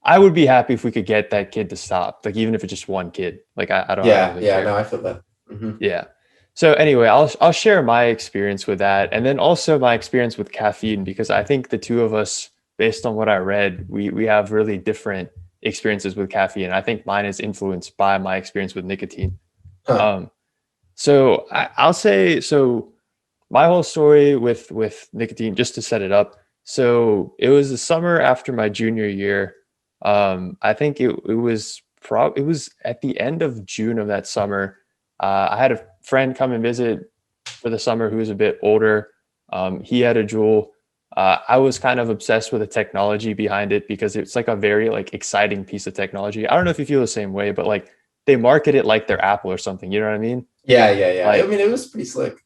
I would be happy if we could get that kid to stop, like even if it's just one kid. Like I don't Yeah, really yeah, care. no, I feel that. Hmm. Yeah. So anyway, I'll share my experience with that, and then also my experience with caffeine, because I think the two of us, based on what I read, we have really different experiences with caffeine. I think mine is influenced by my experience with nicotine. Huh. Um, so I'll say so. My whole story with nicotine, just to set it up. So it was the summer after my junior year. I think it was at the end of June of that summer. I had a friend come and visit for the summer who was a bit older. He had a Juul. I was kind of obsessed with the technology behind it because it's like a very like exciting piece of technology. I don't know if you feel the same way, but like they market it like they're Apple or something. You know what I mean? Yeah, yeah, yeah. I Like, mean, it was pretty slick.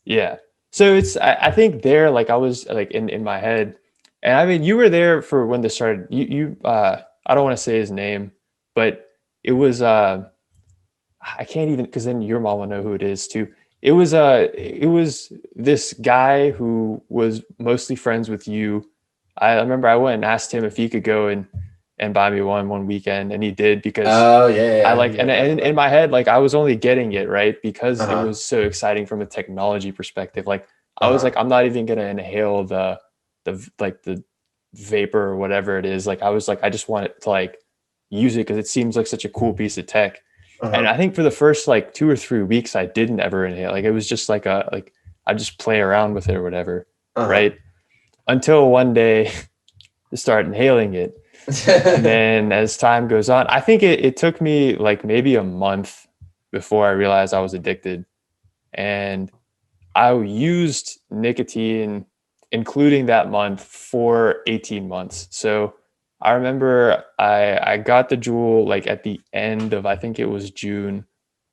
yeah. So I think there, like I was like in my head, and I mean you were there for when this started. I don't want to say his name, but it was I can't even, because then your mom will know who it is too. It was this guy who was mostly friends with you. I remember I went and asked him if he could go and buy me one weekend, and he did because Oh, yeah, I yeah, like, yeah. and in my head, like I was only getting it right because it Uh-huh. was so exciting from a technology perspective. Like I was Uh-huh. like, I'm not even gonna inhale the vapor or whatever it is. Like I was like, I just want it to like use it because it seems like such a cool piece of tech. And Uh-huh. I think for the first like 2 or 3 weeks, I didn't ever inhale. Like it was just like I just play around with it or whatever, Uh-huh. right? Until one day I start inhaling it. And then as time goes on, I think it took me like maybe a month before I realized I was addicted. And I used nicotine, including that month, for 18 months. So I remember I got the Juul like at the end of, I think it was June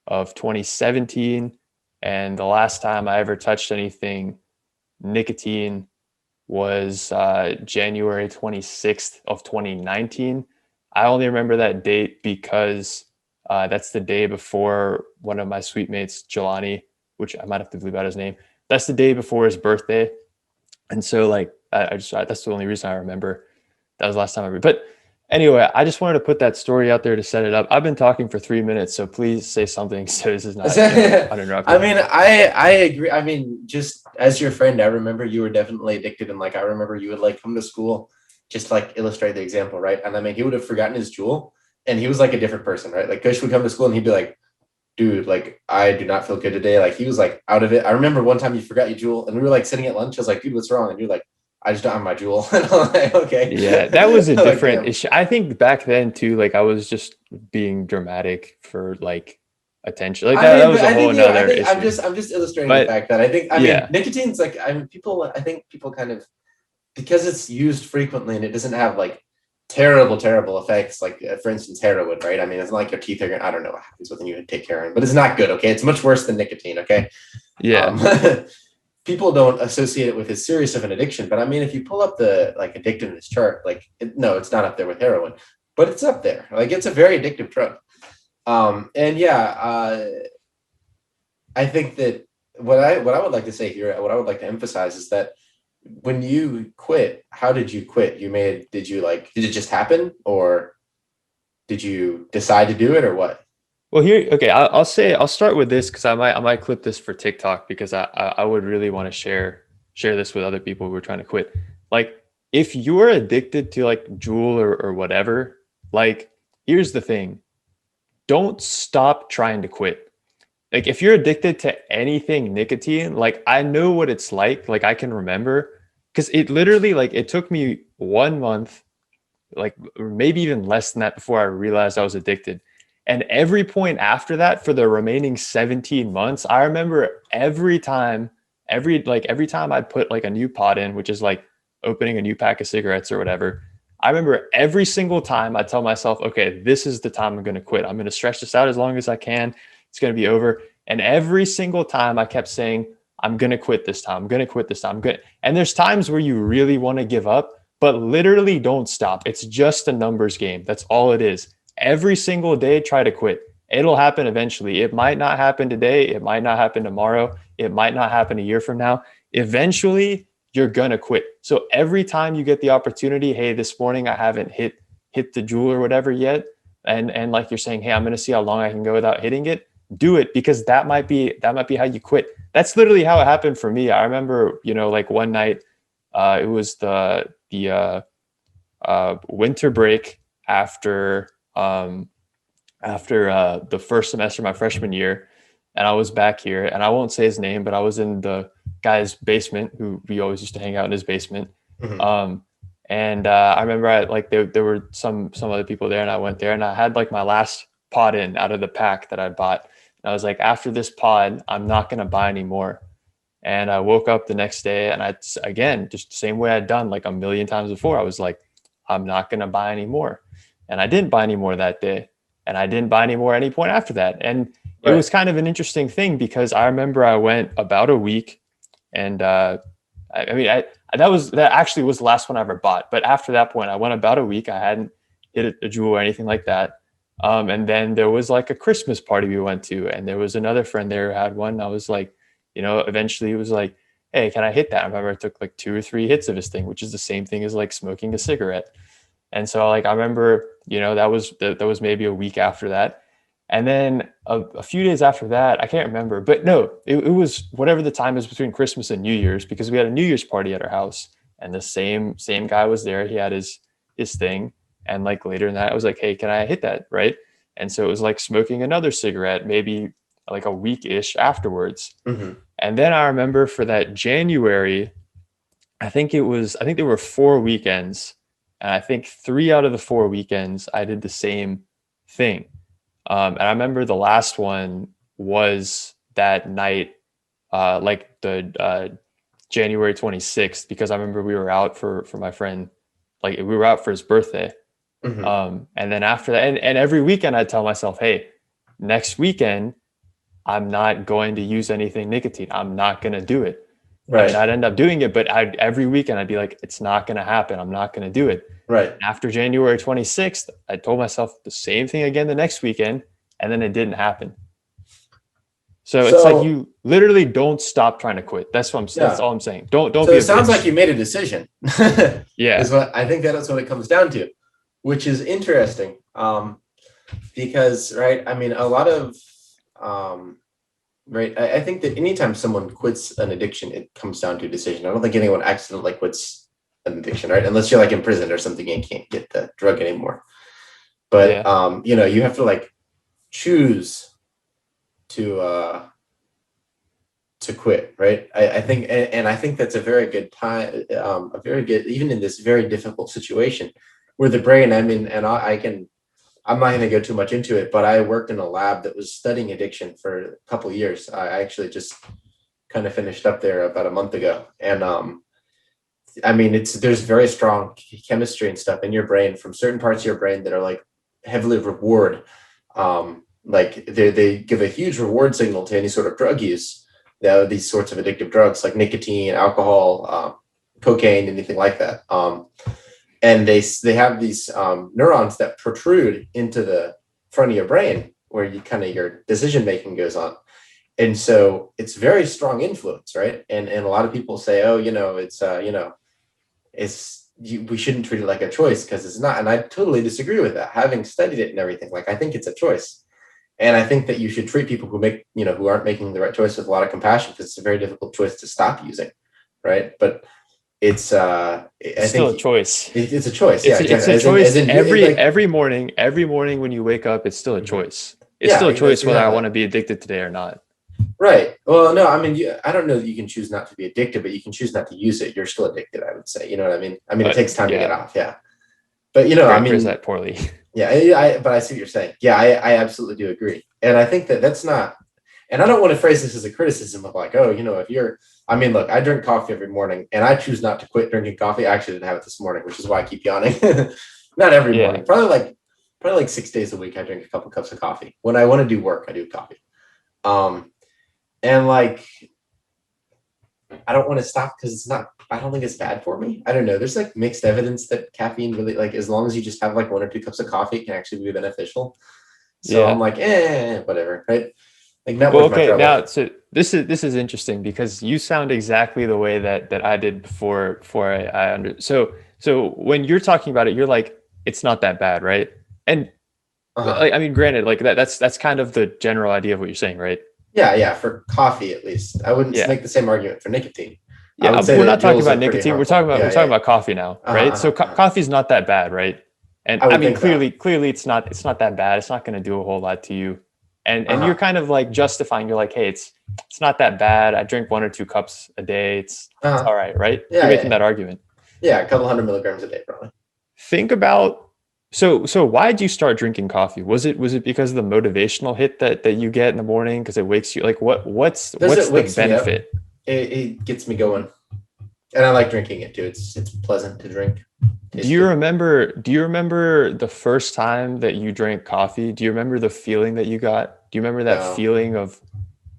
of 2017. And the last time I ever touched anything nicotine was January 26th of 2019. I only remember that date because that's the day before one of my suite mates, Jelani, which I might have to bleep out his name. That's the day before his birthday. And so like that's the only reason I remember. That was the last time I read. But anyway, I just wanted to put that story out there to set it up. I've been talking for 3 minutes, so please say something so this is not, I uninterrupted. mean, I agree. I mean, just as your friend, I remember you were definitely addicted, and like I remember you would like come to school, just like illustrate the example, right? And I mean, he would have forgotten his Jewel, and he was like a different person, right? Like Kush would come to school, and he'd be like, "Dude, like I do not feel good today." Like he was like out of it. I remember one time you forgot your Jewel, and we were like sitting at lunch. I was like, "Dude, what's wrong?" And you're like, "I just don't have my Jewel." And I'm like, "Okay." Yeah, that was a Like, different damn. issue. I think back then too, like I was just being dramatic for like attention. Like I that mean, but was a I whole think, yeah, I another think issue. I'm just illustrating the But fact that I mean, yeah, nicotine's like, I mean, people, I think people kind of, because it's used frequently and it doesn't have like terrible effects, like for instance, heroin, right? I mean, it's not like your teeth are gonna, I don't know what happens when you take heroin, but it's not good. Okay. It's much worse than nicotine. Okay. yeah. Um, people don't associate it with as serious of an addiction, but I mean, if you pull up the like addictiveness chart, like no, it's not up there with heroin, but it's up there. Like it's a very addictive drug. And yeah, I think that what I would like to say here, what I would like to emphasize is that when you quit, how did you quit? Did it just happen, or did you decide to do it, or what? Well, here, okay, I'll say I'll start with this because I might clip this for TikTok because I would really want to share this with other people who are trying to quit. Like, if you're addicted to like Juul or whatever, like, here's the thing: don't stop trying to quit. Like, if you're addicted to anything nicotine, like I know what it's like I can remember because it literally like it took me 1 month, like maybe even less than that before I realized I was addicted. And every point after that for the remaining 17 months, I remember every time I put like a new pod in, which is like opening a new pack of cigarettes or whatever. I remember every single time I tell myself, okay, this is the time I'm going to quit. I'm going to stretch this out as long as I can. It's going to be over. And every single time I kept saying, I'm going to quit this time. I'm going to quit this time. I'm good. And there's times where you really want to give up, but literally don't stop. It's just a numbers game. That's all it is. Every single day, try to quit. It'll happen eventually. It might not happen today. It might not happen tomorrow. It might not happen a year from now. Eventually, you're going to quit. So every time you get the opportunity, hey, this morning I haven't hit the Juul or whatever yet. And like you're saying, hey, I'm going to see how long I can go without hitting it. Do it because that might be how you quit. That's literally how it happened for me. I remember, like one night, it was the winter break after the first semester of my freshman year, and I was back here, and I won't say his name, but I was in the guy's basement, who we always used to hang out in his basement. Mhm. And I remember there were some other people there, and I went there, and I had like my last pod in out of the pack that I bought. And I was like, after this pod, I'm not gonna buy any more. And I woke up the next day, and again, just the same way I'd done like a million times before. I was like, I'm not going to buy any more. And I didn't buy any more that day. And I didn't buy any more at any point after that. And it Right. was kind of an interesting thing because I remember I went about a week, and I mean, that actually was the last one I ever bought. But after that point, I went about a week. I hadn't hit a Juul or anything like that. And then there was like a Christmas party we went to, and there was another friend there who had one. I was like, eventually it was like, hey, can I hit that? I remember I took like 2 or 3 hits of his thing, which is the same thing as like smoking a cigarette. And so like I remember, that was maybe a week after that. And then a few days after that, I can't remember, but no, it was whatever the time is between Christmas and New Year's, because we had a New Year's party at our house, and the same guy was there. He had his thing, and like later in that, I was like, hey, can I hit that, right? And so it was like smoking another cigarette, maybe like a week ish afterwards. Mhm. And then I remember for that January, I think there were 4 weekends, and I think 3 out of the 4 weekends I did the same thing. And I remember the last one was that night, like the January 26th, because I remember we were out for my friend, like we were out for his birthday. Mhm. And then after that, and every weekend I'd tell myself, hey, next weekend I'm not going to use anything nicotine. I'm not going to do it. And Right. I'd end up doing it, but every weekend I'd be like, it's not going to happen. I'm not going to do it. Right. After January 26th, I told myself the same thing again the next weekend, and then it didn't happen. So it's like So you literally don't stop trying to quit. That's yeah. all I'm saying. Don't So be it a sounds like bitch. you made a decision. Yeah. Is what I think that's what it comes down to, which is interesting. Because right, I mean, a lot of right, I think that anytime someone quits an addiction, it comes down to a decision. I don't think anyone accidentally quits an addiction, right? Unless you're like in prison or something and can't get the drug anymore. But Yeah. you have to like choose to quit, right? I think, and I think that's a very good time, a very good, even in this very difficult situation where the brain, I mean, and I'm not going to go too much into it, but I worked in a lab that was studying addiction for a couple of years. I actually just kind of finished up there about a month ago. And I mean, there's very strong chemistry and stuff in your brain from certain parts of your brain that are like heavily reward. Like they give a huge reward signal to any sort of drug use. These sorts of addictive drugs like nicotine, alcohol, cocaine, anything like that. And they have these neurons that protrude into the front of your brain where you kind of your decision making goes on. And so it's very strong influence, right? And a lot of people say, oh, we shouldn't treat it like a choice because it's not. And I totally disagree with that. Having studied it and everything, like I think it's a choice. And I think that you should treat people who aren't making the right choice with a lot of compassion because it's a very difficult choice to stop using, right? But it's still a choice. It's a choice. It's a choice every morning. Every morning when you wake up, it's still a choice. It's still a choice whether I want to be addicted today or not. Right. Well, no, I mean, I don't know that you can choose not to be addicted, but you can choose not to use it. You're still addicted, I would say. You know what I mean? I mean, it takes time to get off. Yeah. But I mean, that poorly. Yeah, but I see what you're saying. Yeah, I absolutely do agree. And I think that's not, and I don't want to phrase this as a criticism of like, oh, I mean, look, I drink coffee every morning and I choose not to quit drinking coffee. I actually didn't have it this morning, which is why I keep yawning. Not every morning, probably like 6 days a week. I drink a couple cups of coffee. When I want to do work, I do coffee. And like, I don't want to stop because I don't think it's bad for me. I don't know. There's like mixed evidence that caffeine really, like, as long as you just have like 1 or 2 cups of coffee, it can actually be beneficial. So I'm like, whatever, right? Like, now, so this is interesting because you sound exactly the way that I did before I under. So when you're talking about it, you're like, it's not that bad, right? And like, I mean, granted, like that's kind of the general idea of what you're saying, right? Yeah, for coffee at least. I wouldn't make the same argument for nicotine. Yeah, we're not talking about nicotine. We're talking about coffee now, right? So coffee's not that bad, right? And I mean, clearly, it's not that bad. It's not going to do a whole lot to you. And you're kind of like justifying. You're like, hey, it's not that bad. I drink 1 or 2 cups a day. It's all right, right? Yeah, you're making that argument. Yeah, a couple 100 milligrams a day, probably. Think about. So why did you start drinking coffee? Was it because of the motivational hit that you get in the morning because it wakes you? Like what's the benefit? It gets me going, and I like drinking it too. It's pleasant to drink. Do you remember the first time that you drank coffee? Do you remember the feeling that you got? Do you remember that feeling of?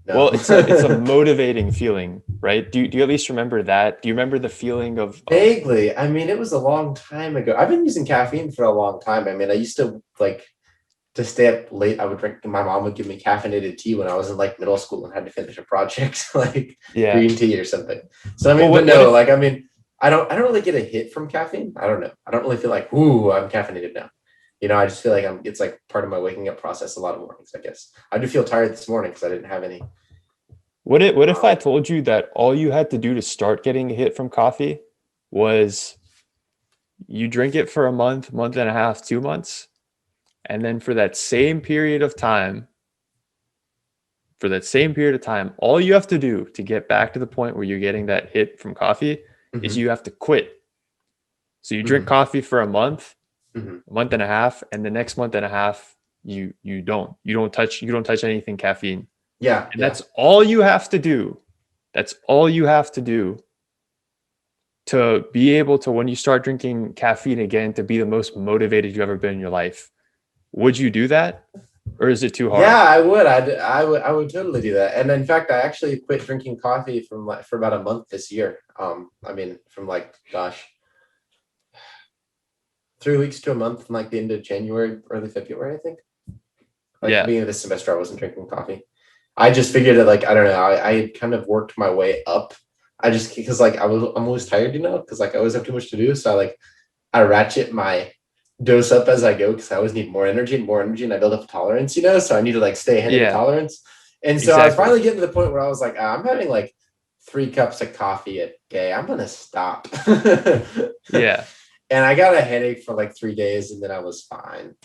No. Well, it's a motivating feeling, right? Do you at least remember that? Do you remember the feeling of vaguely? I mean, it was a long time ago. I've been using caffeine for a long time. I mean, I used to like to stay up late. I would drink. My mom would give me caffeinated tea when I was in like middle school and had to finish a project, like green tea or something. So I mean, I don't really get a hit from caffeine. I don't know. I don't really feel like, ooh, I'm caffeinated now. I just feel like it's like part of my waking up process a lot of mornings, I guess. I do feel tired this morning because I didn't have any. What if I told you that all you had to do to start getting a hit from coffee was you drink it for a month and a half, 2 months, and then for that same period of time, all you have to do to get back to the point where you're getting that hit from coffee is you have to quit. So you drink coffee for a month, a month and a half, and the next month and a half you don't touch anything caffeine. Yeah. And that's all you have to do. That's all you have to do to be able to, when you start drinking caffeine again, to be the most motivated you've ever been in your life. Would you do that? Or is it too hard? Yeah, I would. I would totally do that. And in fact, I actually quit drinking coffee for about a month this year. I mean, from 3 weeks to a month from like the end of January, early February, I think. At the beginning of this semester, I wasn't drinking coffee. I just figured that, like, I don't know, I had kind of worked my way up. Because like I'm always tired, because like I always have too much to do. So I ratchet my dose up as I go because I always need more energy, and I build up a tolerance, so I need to like stay ahead of the tolerance. And so I was finally getting to the point where I was like, I'm having like 3 cups of coffee a day. I'm going to stop. Yeah. And I got a headache for like 3 days and then I was fine,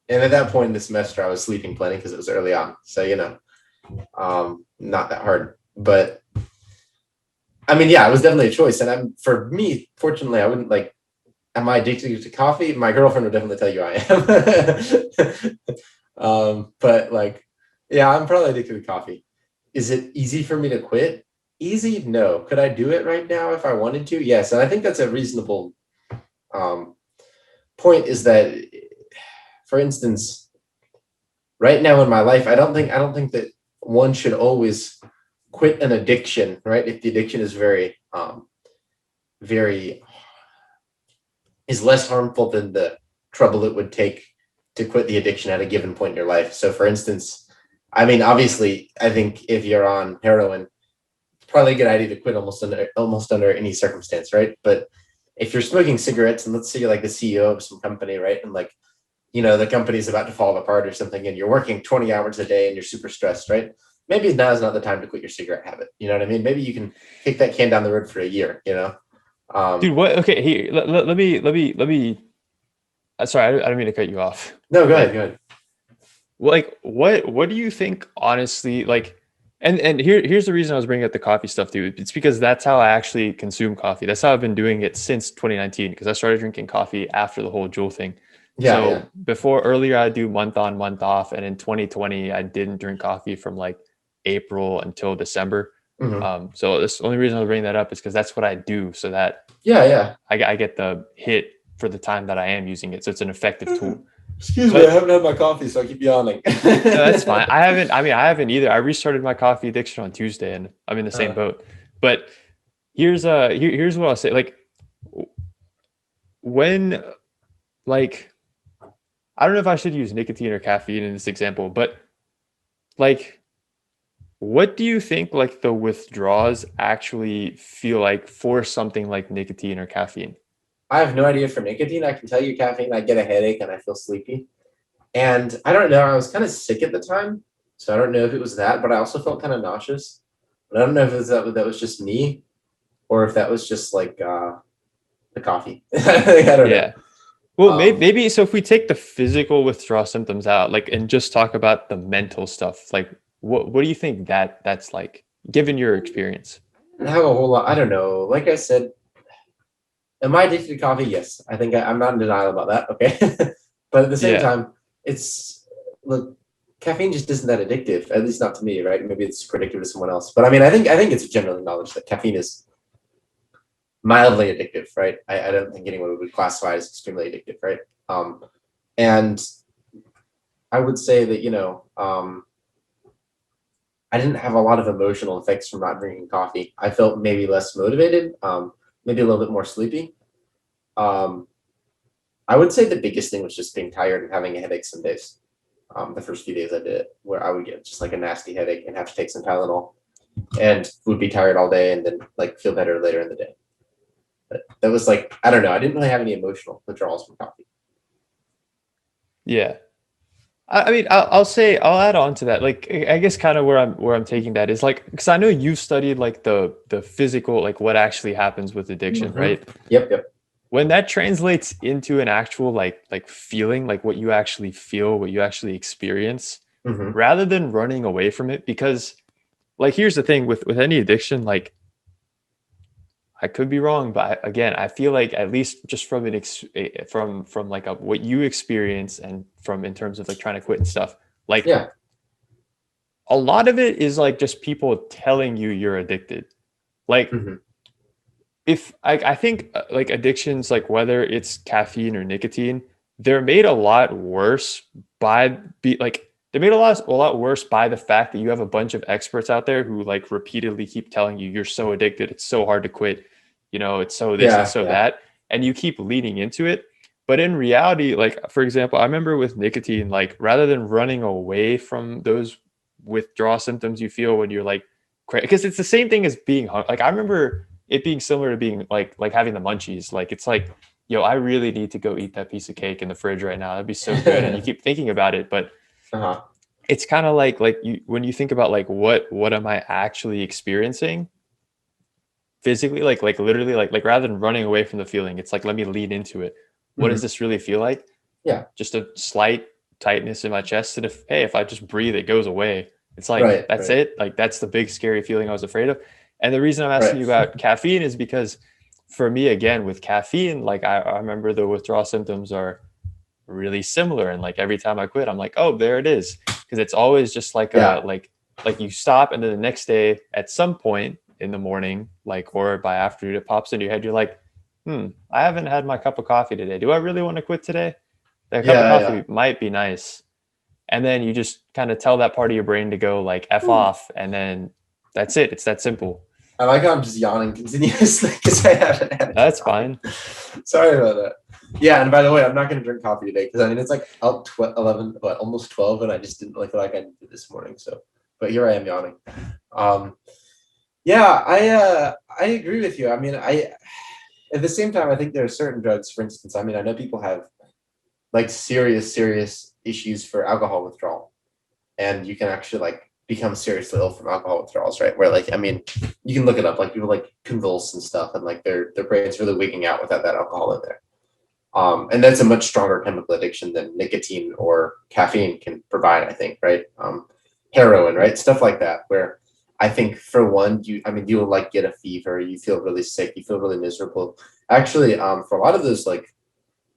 and at that point in the semester, I was sleeping plenty because it was early on. So, not that hard. But I mean, yeah, it was definitely a choice. And for me, fortunately, I wouldn't Am I addicted to coffee? My girlfriend would definitely tell you I am. But like, yeah, I'm probably addicted to coffee. Is it easy for me to quit? Easy? No. Could I do it right now if I wanted to? Yes. And I think that's a reasonable um, point. Is that, for instance, right now in my life, I don't think that one should always quit an addiction, right? If the addiction is very is less harmful than the trouble it would take to quit the addiction at a given point in your life. So, for instance, I mean, obviously, I think if you're on heroin, it's probably a good idea to quit almost under any circumstance, right? But if you're smoking cigarettes, and let's say you're like the CEO of some company, right, and like the company's about to fall apart or something, and you're working 20 hours a day and you're super stressed, right? Maybe now is not the time to quit your cigarette habit. You know what I mean? Maybe you can kick that can down the road for a year. Dude, what? Okay, here, let me. Sorry, I don't mean to cut you off, No, go ahead. but Go ahead. like, what do you think, honestly? Like, and here's the reason I was bringing up the coffee stuff, dude. It's because that's how I actually consume coffee. That's how I've been doing it since 2019. Because I started drinking coffee after the whole Juul thing. Yeah, yeah. So before earlier, I'd do month on, month off, and in 2020, I didn't drink coffee from like April until December. Mhm. So that's the only reason I was bringing that up is because that's what I do, so that Yeah, yeah. I get the hit for the time that I am using it. So it's an effective tool. Excuse me, I But haven't had my coffee, so I keep yawning. no, that's fine. I haven't. I mean, I haven't either. I restarted my coffee addiction on Tuesday, and I'm in the same uh, boat. But here's what I'll say. Like when like I don't know if I should use nicotine or caffeine in this example, but like what do you think like the withdrawals actually feel like for something like nicotine or caffeine? I have no idea for nicotine. I can tell you caffeine, I get a headache and I feel sleepy. And I don't know, I was kind of sick at the time. So I don't know if it was that, but I also felt kind of nauseous. But I don't know if it was that was just me or if that was just like the coffee. I don't know. Yeah. Well, maybe, Um, maybe so if we take the physical withdrawal symptoms out, like, and just talk about the mental stuff, like, what do you think that's like, given your experience? I have a whole lot. I don't know. Like I said, am I addicted to coffee? Yes. I think I'm not in denial about that. Okay. But at the same Yeah, time, it's look, caffeine just isn't that addictive, at least not to me, right? Maybe it's addictive to someone else. But I mean, I think it's generally acknowledged that caffeine is mildly addictive, right? I don't think anyone would classify it as extremely addictive, right? And I would say that, I didn't have a lot of emotional effects from not drinking coffee. I felt maybe less motivated, maybe a little bit more sleepy. Um, I would say the biggest thing was just being tired and having a headache some days. The first few days I did it, where I would get just like a nasty headache and have to take some Tylenol, and would be tired all day, and then like feel better later in the day. But that was like I don't know. I didn't really have any emotional withdrawals from coffee. yeah. I mean, I'll say I'll add on to that. Like, I guess kind of where I'm taking that is like, because I know you've studied like the physical, like what actually happens with addiction, Mm-hmm. right? Yep, yep. When that translates into an actual like feeling, like what you actually feel, what you actually experience, Mm-hmm. rather than running away from it, because like here's the thing with any addiction, like I could be wrong, but again, I feel like at least just from from like what you experience and from in terms of like trying to quit and stuff, like Yeah. a lot of it is like just people telling you you're addicted. Like Mm-hmm. if I think like addictions, like whether it's caffeine or nicotine, they're made a lot worse by be like they're made a lot worse by the fact that you have a bunch of experts out there who like repeatedly keep telling you you're so addicted, it's so hard to quit, it's so this, it's Yeah, so yeah. that, and you keep leaning into it. But in reality, like for example, I remember with nicotine, like rather than running away from those withdrawal symptoms you feel when you're like, because it's the same thing as being hung. Like I remember it being similar to being like having the munchies. Like it's like, yo, I really need to go eat that piece of cake in the fridge right now. That'd be so good. And you keep thinking about it, but Uh-huh. it's kind of like you when you think about like what am I actually experiencing physically, like literally, like rather than running away from the feeling, it's like let me lean into it. What does Mm-hmm. this really feel like? Yeah. Just a slight tightness in my chest. And if I just breathe, it goes away. It's like Right, that's right, it. Like that's the big scary feeling I was afraid of. And the reason I'm asking right. you about caffeine is because for me, again, with caffeine, like I remember the withdrawal symptoms are really similar. And like every time I quit, I'm like, oh, there it is. Because it's always just like Yeah. like you stop and then the next day at some point in the morning, like or by afternoon, it pops into your head. You're like, I haven't had my cup of coffee today. Do I really want to quit today? That cup of Yeah. Yeah. coffee might be nice. And then you just kind of tell that part of your brain to go like F Whew. off. And then that's it. It's that simple. I like how I'm just yawning continuously because I haven't had any That's coffee. fine. Sorry about that. Yeah, and by the way, I'm not going to drink coffee today because I mean it's like up 11, but almost 12, and I just didn't feel like I did this morning. So, but here I am yawning. Um, yeah, I agree with you. I mean, I at the same time I think there are certain drugs. For instance, I mean, I know people have like serious issues for alcohol withdrawal, and you can actually like become seriously ill from alcohol withdrawals, right? Where like, I mean, you can look it up, like people like convulse and stuff, and like their brain's really wigging out without that alcohol in there. And that's a much stronger chemical addiction than nicotine or caffeine can provide, I think, right? Heroin, right? Stuff like that, where I think for one, I mean, you'll like get a fever, you feel really sick, you feel really miserable. Actually, for a lot of those like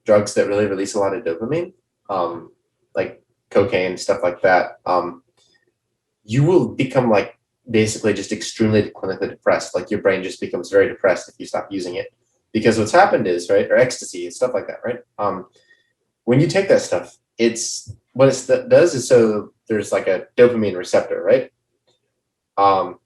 drugs that really release a lot of dopamine, like cocaine, stuff like that, you will become like basically just extremely clinically depressed. Like your brain just becomes very depressed if you stop using it. Because what's happened is, right, or ecstasy, stuff like that, right? When you take that stuff, it's what it does is so there's like a dopamine receptor, right?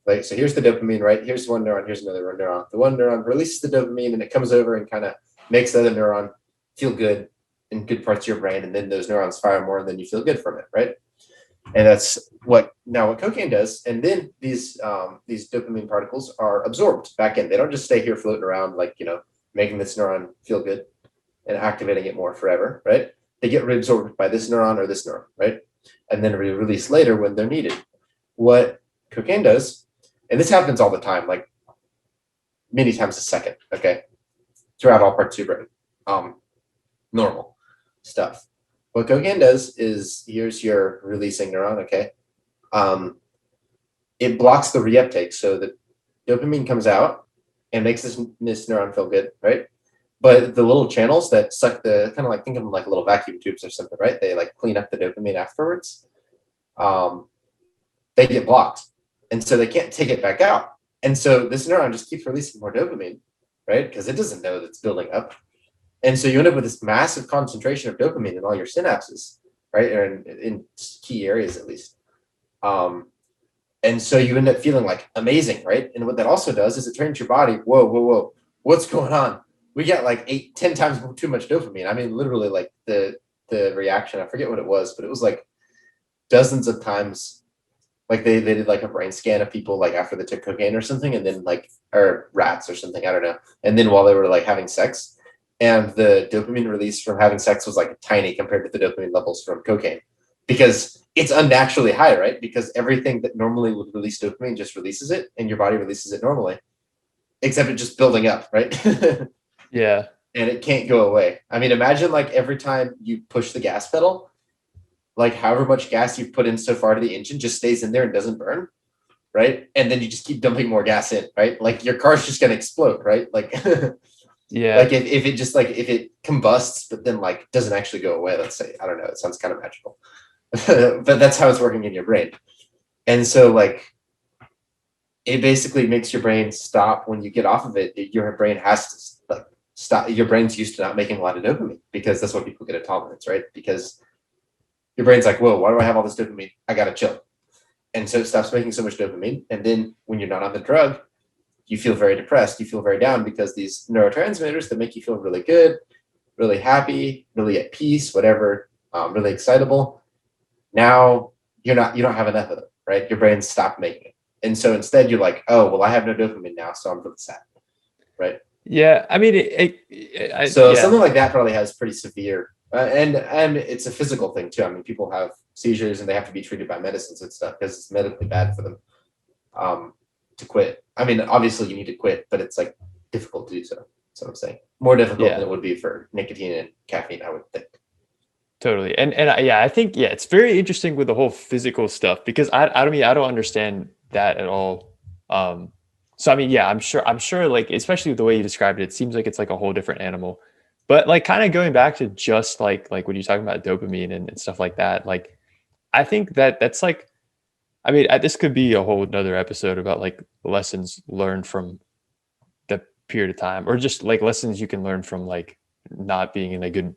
Like so here's the dopamine, right? Here's one neuron, here's another neuron. The one neuron releases the dopamine and it comes over and kind of makes the other neuron feel good in good parts of your brain, and then those neurons fire more and then you feel good from it, right? And that's what cocaine does. And then these dopamine particles are absorbed back in. They don't just stay here floating around like, making this neuron feel good and activating it more forever, right? They get reabsorbed by this neuron or this neuron, right? And then released later when they're needed. What cocaine does, and this happens all the time, like many times a second, okay, throughout all parts of your brain, normal stuff. What cocaine does is, here's your releasing neuron, okay? It blocks the reuptake, so the dopamine comes out and makes this neuron feel good, right? But the little channels that suck the, kind of like, think of them like little vacuum tubes or something, right? They like clean up the dopamine afterwards. They get blocked, and so they can't take it back out. And so this neuron just keeps releasing more dopamine, right? Because it doesn't know that it's building up. And so you end up with this massive concentration of dopamine in all your synapses, right? Or in key areas at least. And so you end up feeling like amazing, right? And what that also does is it trains your body. Whoa, what's going on? We got like 10 times too much dopamine. I mean, literally, like the reaction. I forget what it was, but it was like dozens of times. Like they did like a brain scan of people like after they took cocaine or something, and then like, or rats or something, I don't know. And then while they were like having sex, and the dopamine release from having sex was like tiny compared to the dopamine levels from cocaine, because it's unnaturally high, right? Because everything that normally would release dopamine just releases it, and your body releases it normally, except it just building up, right? Yeah. And it can't go away. I mean, imagine like every time you push the gas pedal, like however much gas you've put in so far to the engine just stays in there and doesn't burn, right? And then you just keep dumping more gas in, right? Like your car's just gonna explode, right? Like Yeah. like if it just like if it combusts but then like doesn't actually go away, let's say, I don't know, it sounds kind of magical. But that's how it's working in your brain. And so like it basically makes your brain stop when you get off of it. Your brain has to like stop. Your brain's used to not making a lot of dopamine, because that's what people get a tolerance, right? Because your brain's like, whoa, why do I have all this dopamine? I gotta chill. And so it stops making so much dopamine. And then when you're not on the drug, you feel very depressed, you feel very down, because these neurotransmitters that make you feel really good, really happy, really at peace, whatever, really excitable, now you don't have enough of them, right? Your brain stopped making it. And so instead you're like, oh, well, I have no dopamine now, so I'm really sad, right? Yeah. I mean, So yeah. something like that probably has pretty severe, and it's a physical thing too. I mean, people have seizures and they have to be treated by medicines and stuff because it's medically bad for them to quit. I mean, obviously you need to quit, but it's like difficult to do so. That's what I'm saying. More difficult than Yeah. it would be for nicotine and caffeine, I would think. Totally. Yeah, I think yeah, it's very interesting with the whole physical stuff because I don't understand that at all. Um So I mean, yeah, I'm sure, like, especially with the way you described it, it seems like it's like a whole different animal. But like kind of going back to just like when you're talking about dopamine and stuff like that, like I think that's like, I mean, this could be a whole another episode about like lessons learned from the period of time, or just like lessons you can learn from like not being in a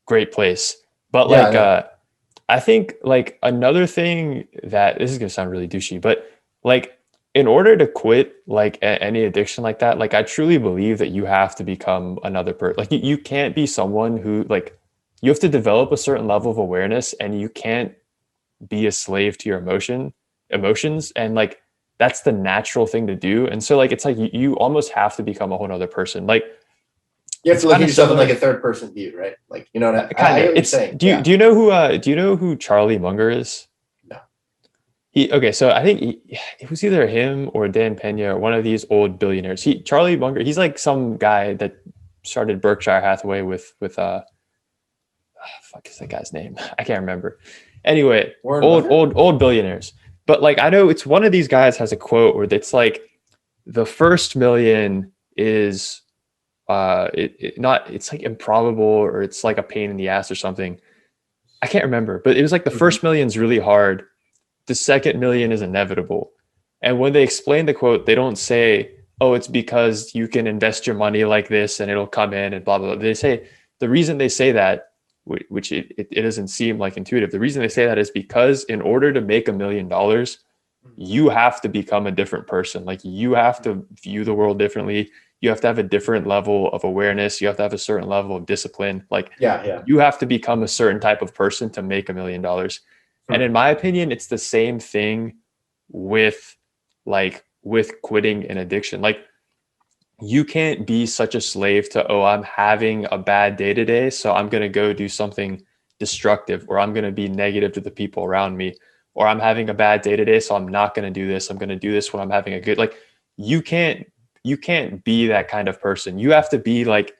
great place. But Yeah, I like, know. I think like another thing that, this is gonna sound really douchey, but like in order to quit like any addiction like that, like I truly believe that you have to become another person. Like you can't be someone who like, you have to develop a certain level of awareness, and you can't be a slave to your emotions, and like that's the natural thing to do. And so like it's like you almost have to become a whole other person. Like You have it's to look kind at of yourself in like similar. a third person view, right? Like, you know what Kind I get of. what you're It's saying. do you Yeah. do you know who Charlie Munger is? No. He okay, so I think it was either him or Dan Pena or one of these old billionaires. Charlie Munger, he's like some guy that started Berkshire Hathaway with fuck is that guy's name? I can't remember. Anyway, Warren old Buffett? old billionaires. But like I know it's one of these guys has a quote where it's like the first million is it not, it's like improbable, or it's like a pain in the ass or something. I can't remember, but it was like the Mhm. first million's really hard. The second million is inevitable. And when they explain the quote, they don't say, oh, it's because you can invest your money like this and it'll come in and blah, blah, blah. They say the reason they say that, which it doesn't seem like intuitive, the reason they say that is because in order to make $1 million, you have to become a different person. Like you have to view the world differently. You have to have a different level of awareness. You have to have a certain level of discipline. Like Yeah, yeah. you have to become a certain type of person to make $1 million. And Hmm. in my opinion, it's the same thing with with quitting an addiction. Like you can't be such a slave to, oh, I'm having a bad day today, so I'm going to go do something destructive, or I'm going to be negative to the people around me, or I'm having a bad day today, so I'm not going to do this. I'm going to do this when I'm having a good, like you can't you can't be that kind of person. You have to be like,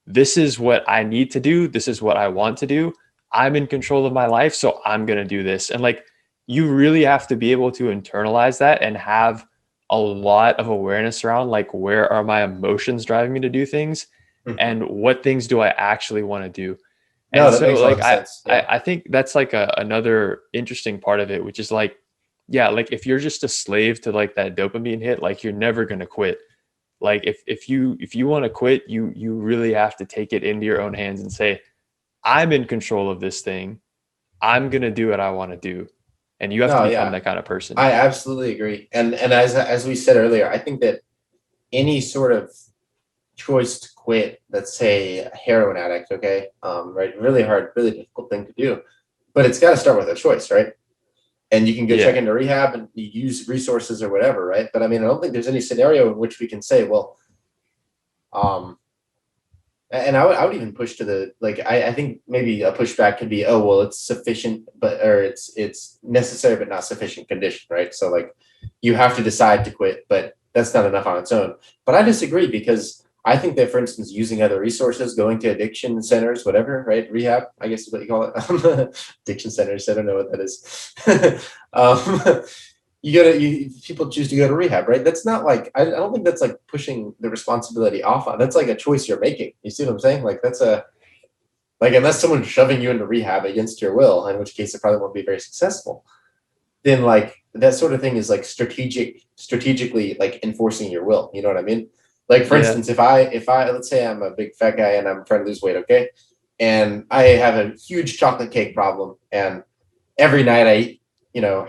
this is what I need to do. This is what I want to do. I'm in control of my life, so I'm going to do this. And like, you really have to be able to internalize that and have a lot of awareness around like, where are my emotions driving me to do things, Mhm. and what things do I actually want to do. No, And that so makes a lot like of sense. Yeah. I think that's like another interesting part of it, which is like, yeah, like if you're just a slave to like that dopamine hit, like you're never going to quit. Like if you want to quit, you really have to take it into your own hands and say, I'm in control of this thing. I'm gonna do what I want to do. And you have to No, become yeah. that kind of person. I absolutely agree. And as we said earlier, I think that any sort of choice to quit, let's say a heroin addict, okay, right, really hard, really difficult thing to do, but it's got to start with a choice, right? And you can go check Yeah. into rehab and you use resources or whatever, right? But I mean, I don't think there's any scenario in which we can say, well, um, and I would even push to the like I think maybe a pushback could be, oh well, it's sufficient but or it's necessary but not sufficient condition, right? So like you have to decide to quit, but that's not enough on its own. But I disagree because I think that, for instance, using other resources, going to addiction centers, whatever, right, rehab, I guess is what you call it, addiction centers. I don't know what that is. um, people choose to go to rehab, right? That's not like I don't think that's like pushing the responsibility off on. That's like a choice you're making. You see what I'm saying? Like that's a like unless someone's shoving you into rehab against your will, in which case it probably won't be very successful. Then like that sort of thing is like strategically like enforcing your will. You know what I mean? Like for Yeah. instance, if I let's say I'm a big fat guy and I'm trying to lose weight, okay, and I have a huge chocolate cake problem, and every night I eat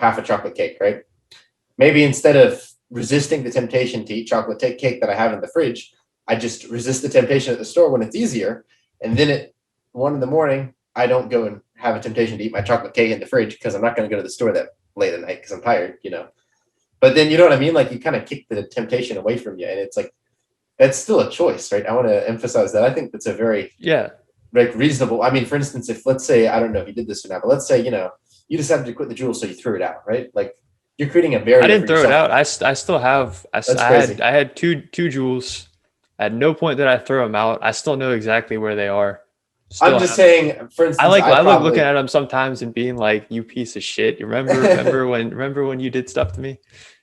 half a chocolate cake, right? Maybe instead of resisting the temptation to eat chocolate cake that I have in the fridge, I just resist the temptation at the store when it's easier. And then at 1 in the morning, I don't go and have a temptation to eat my chocolate cake in the fridge because I'm not going to go to the store that late at night because I'm tired. But then you know what I mean? Like you kind of kick the temptation away from you. And it's like, that's still a choice, right? I want to emphasize that. I think that's a very Yeah. like reasonable. I mean, for instance, if let's say, I don't know if you did this or not, but let's say, you decided to quit the jewel, so you threw it out, right? Like you're creating a I barrier didn't for throw it yourself. out. I still have, That's I crazy. had two jewels. At no point did I throw them out. I still know exactly where they are. I'm Still just have them. saying, for instance, I I like looking probably, at them sometimes and being like, you piece of shit. You remember when you did stuff to me?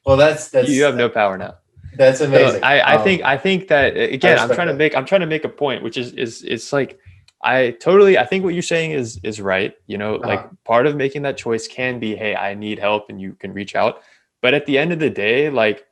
well, that's, You that's, have no power now. That's So amazing. I think that I again, respect that. I'm trying to make a point, which is it's like I think what you're saying is right. You know, like Uh-huh. part of making that choice can be, hey, I need help, and you can reach out. But at the end of the day, like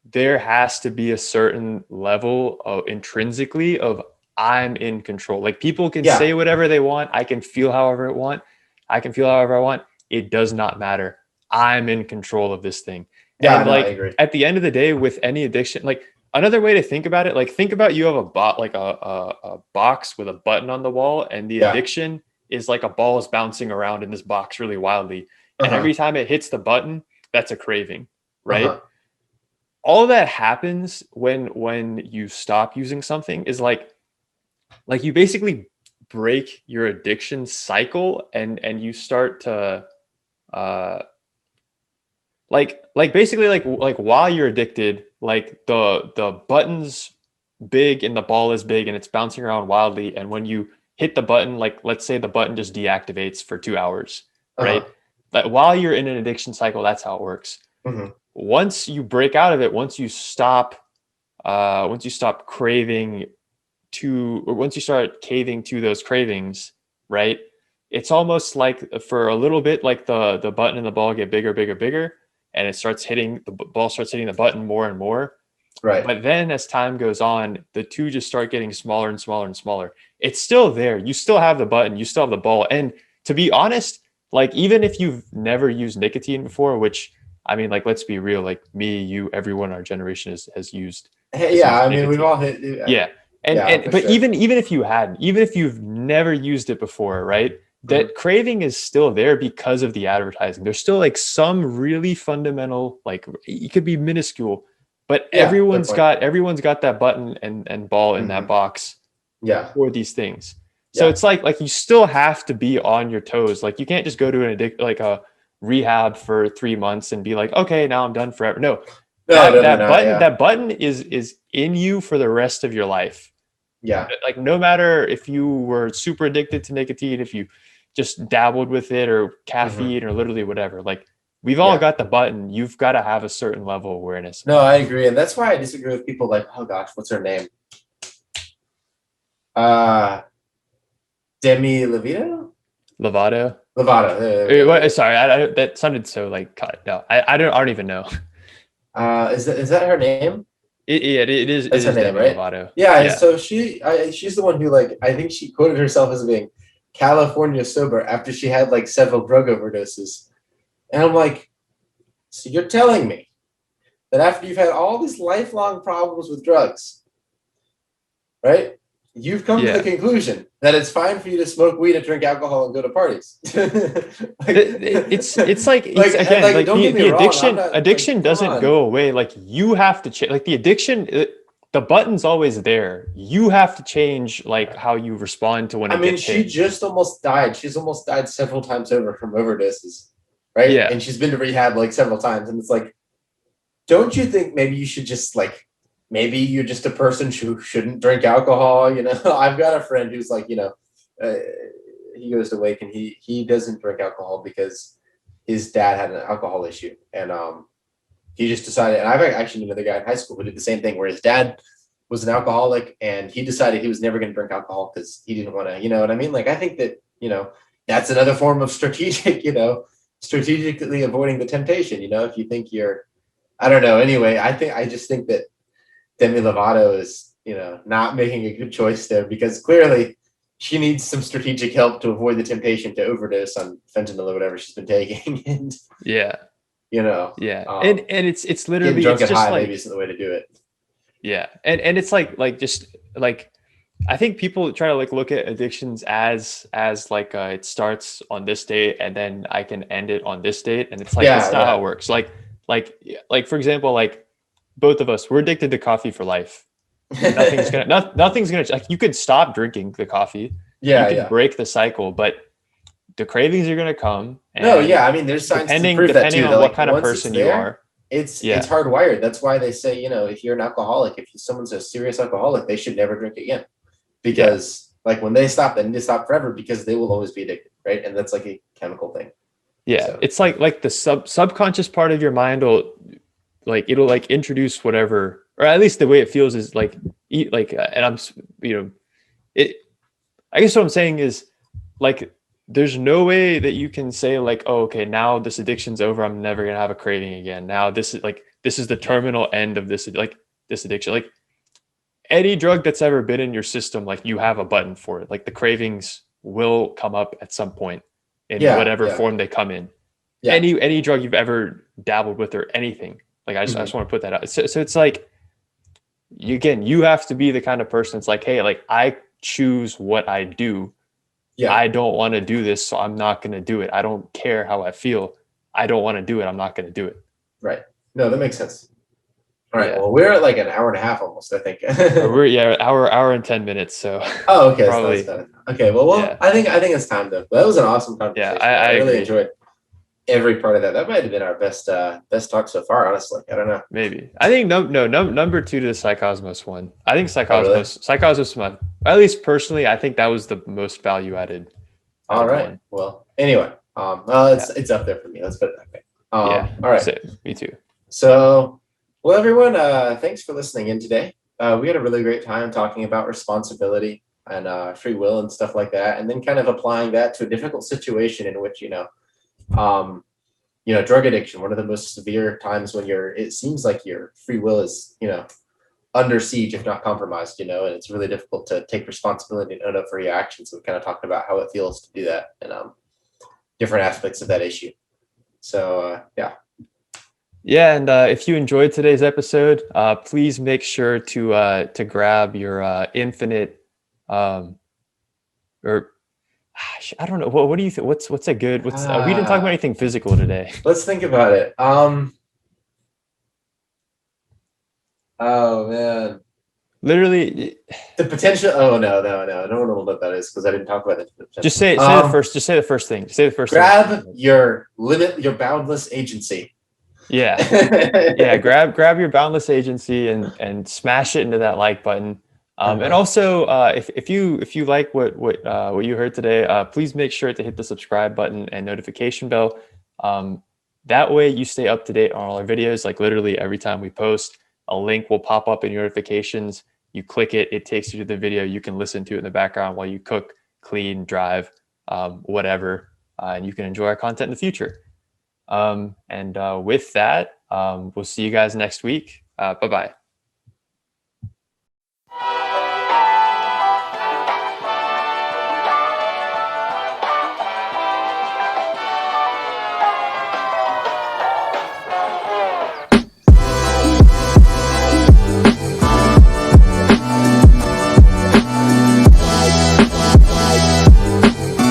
there has to be a certain level of intrinsically of I'm in control. Like people can Yeah. say whatever they want. I can feel however I want. I can feel however I want. It does not matter. I'm in control of this thing. Yeah, And no, I like agree. at the end of the day, with any addiction, like another way to think about it, like think about you have a bot like a box with a button on the wall, and the Yeah. addiction is like a ball is bouncing around in this box really wildly. And Uh-huh. every time it hits the button, that's a craving, right? Uh-huh. All that happens when you stop using something is like you basically break your addiction cycle, and you start to uh like basically like while you're addicted, like the button's big and the ball is big and it's bouncing around wildly, and when you hit the button, like let's say the button just deactivates for 2 hours, right? Uh-huh. Like while you're in an addiction cycle, that's how it works. Hmm. Once you break out of it, once you stop craving to, or once you start caving to those cravings, right? It's almost like for a little bit, like the button and the ball get bigger, bigger, bigger, and it starts hitting the ball starts hitting the button more and more. Right. But then as time goes on, the two just start getting smaller and smaller and smaller. It's still there. You still have the button, you still have the ball. And to be honest, like even if you've never used nicotine before, which I mean, like let's be real, like me, you, everyone in our generation Hey, has yeah, used I mean, we've nicotine. all hit, Yeah. yeah, And for but sure. even if you hadn't, even if you've never used it before, right? Hmm. That craving is still there because of the advertising. There's still like some really fundamental, like it could be minuscule, but Yeah, good point. everyone's got that button and ball in that Hmm. box Yeah. for these things. So Yeah. it's like you still have to be on your toes. Like you can't just go to like a rehab for 3 months and be like, okay, now I'm done forever. No, No, definitely not. Yeah. that button is in you for the rest of your life. Yeah. Like no matter if you were super addicted to nicotine, if you just dabbled with it or Hmm. caffeine or literally whatever, like we've all Yeah. got the button. You've got to have a certain level of awareness No, about I it. agree. And that's why I disagree with people like, oh gosh, what's her name? Uh Demi Lovato? Lovato. Lovato. There we go. There we go. Sorry, that sounded so like cut. No, I don't even know. Is that her name? It That's her is name, Demi right? Lovato. Yeah. Yeah. So she's the one who like I think she quoted herself as being California sober after she had like several drug overdoses, and I'm like, so you're telling me that after you've had all these lifelong problems with drugs, right? You've come to the Yeah. conclusion that it's fine for you to smoke weed and drink alcohol and go to parties. It's like it's again like like don't get me the wrong, I'm not like addiction come doesn't on. go away. Like you have to change. Like the addiction, the button's always there. You have to change like how you respond to when I it mean, gets she hit. just almost died. She's almost died several times over from overdoses, right? Yeah. And she's been to rehab like several times. And it's like, don't you think maybe you should just like, maybe you're just a person who shouldn't drink alcohol? You know, I've got a friend who's like, uh, he goes to wake and he doesn't drink alcohol because his dad had an alcohol issue, and he just decided. And I've actually knew another guy in high school who did the same thing, where his dad was an alcoholic, and he decided he was never going to drink alcohol because he didn't want to. You know what I mean? Like I think that that's another form of strategic. Strategically avoiding the temptation. If you think you're, I don't know. Anyway, I just think that Demi Lovato is not making a good choice there because clearly she needs some strategic help to avoid the temptation to overdose on fentanyl or whatever she's been taking. And Yeah. you know, Yeah. um, And it's getting literally drunk it's and just high maybe like isn't the way to do it. yeah. And it's like just like I think people try to like look at addictions as like it starts on this date and then I can end it on this date, and it's like that's Yeah, not how yeah. it works. Like for example, like both of us, we're addicted to coffee for life. Nothing's gonna like you could stop drinking the coffee, you Yeah, can yeah. break the cycle, but the cravings are gonna come, No, and yeah. I mean, there's science to prove that depending too. That on what like kind of once it's person you there, are, it's yeah, hardwired. That's why they say if you're an alcoholic, if someone's a serious alcoholic, they should never drink again yeah, because like when they stop, they need to stop forever because they will always be addicted, right? And that's like a chemical thing. yeah. So It's like the subconscious part of your mind will like it'll like introduce whatever, or at least the way it feels is like eat like, and I'm it. I guess what I'm saying is like there's no way that you can say like, oh, okay, now this addiction's over. I'm never gonna have a craving again. Now this is the terminal end of this addiction. Like any drug that's ever been in your system, like you have a button for it. Like the cravings will come up at some point in Yeah, whatever yeah, form they come in. yeah. Any drug you've ever dabbled with or anything. Like I Mhm. just want to put that out. So it's like you have to be the kind of person that's like, hey, like I choose what I do. Yeah, I don't want to do this, so I'm not going to do it. I don't care how I feel. I don't want to do it. I'm not going to do it. right. No, that makes sense. All right. Yeah. Well, we're at like an hour and a half almost, I think. We're hour and 10 minutes. So Oh, okay. That's probably, better. Okay. Well, yeah. I think it's time though. That was an awesome Yeah. conversation. I I really agree. enjoyed every part of that. That might have been our best talk so far, honestly. I don't know. Maybe. I think number two to the Psychosmos one. I think Oh, really? Psychosmos my, at least personally, I think that was the most value added out All of the right. one. Well, anyway, well, Yeah. it's up there for me. Let's put it that way. Yeah. All right. So, me too. So, well, everyone, thanks for listening in today. We had a really great time talking about responsibility and free will and stuff like that, and then kind of applying that to a difficult situation in which drug addiction, one of the most severe times when it seems like your free will is under siege if not compromised, and it's really difficult to take responsibility and own up for your actions. So we kind of talked about how it feels to do that and different aspects of that issue. So yeah. Yeah, and if you enjoyed today's episode, please make sure to grab your infinite, or I don't know. What do you think? What's a good? We didn't talk about anything physical today. Let's think about it. Oh man. Literally, The potential. Oh no. I don't know what that is because I didn't talk about the potential. just say the first. Just say the first thing. Just say the first thing. Grab your boundless agency. Yeah, yeah. Grab your boundless agency and smash it into that like button. And also, if you like what you heard today, please make sure to hit the subscribe button and notification bell. That way you stay up to date on all our videos. Like literally every time we post, a link will pop up in your notifications. You click it, it takes you to the video. You can listen to it in the background while you cook, clean, drive, whatever, and you can enjoy our content in the future. And with that, we'll see you guys next week. Bye-bye.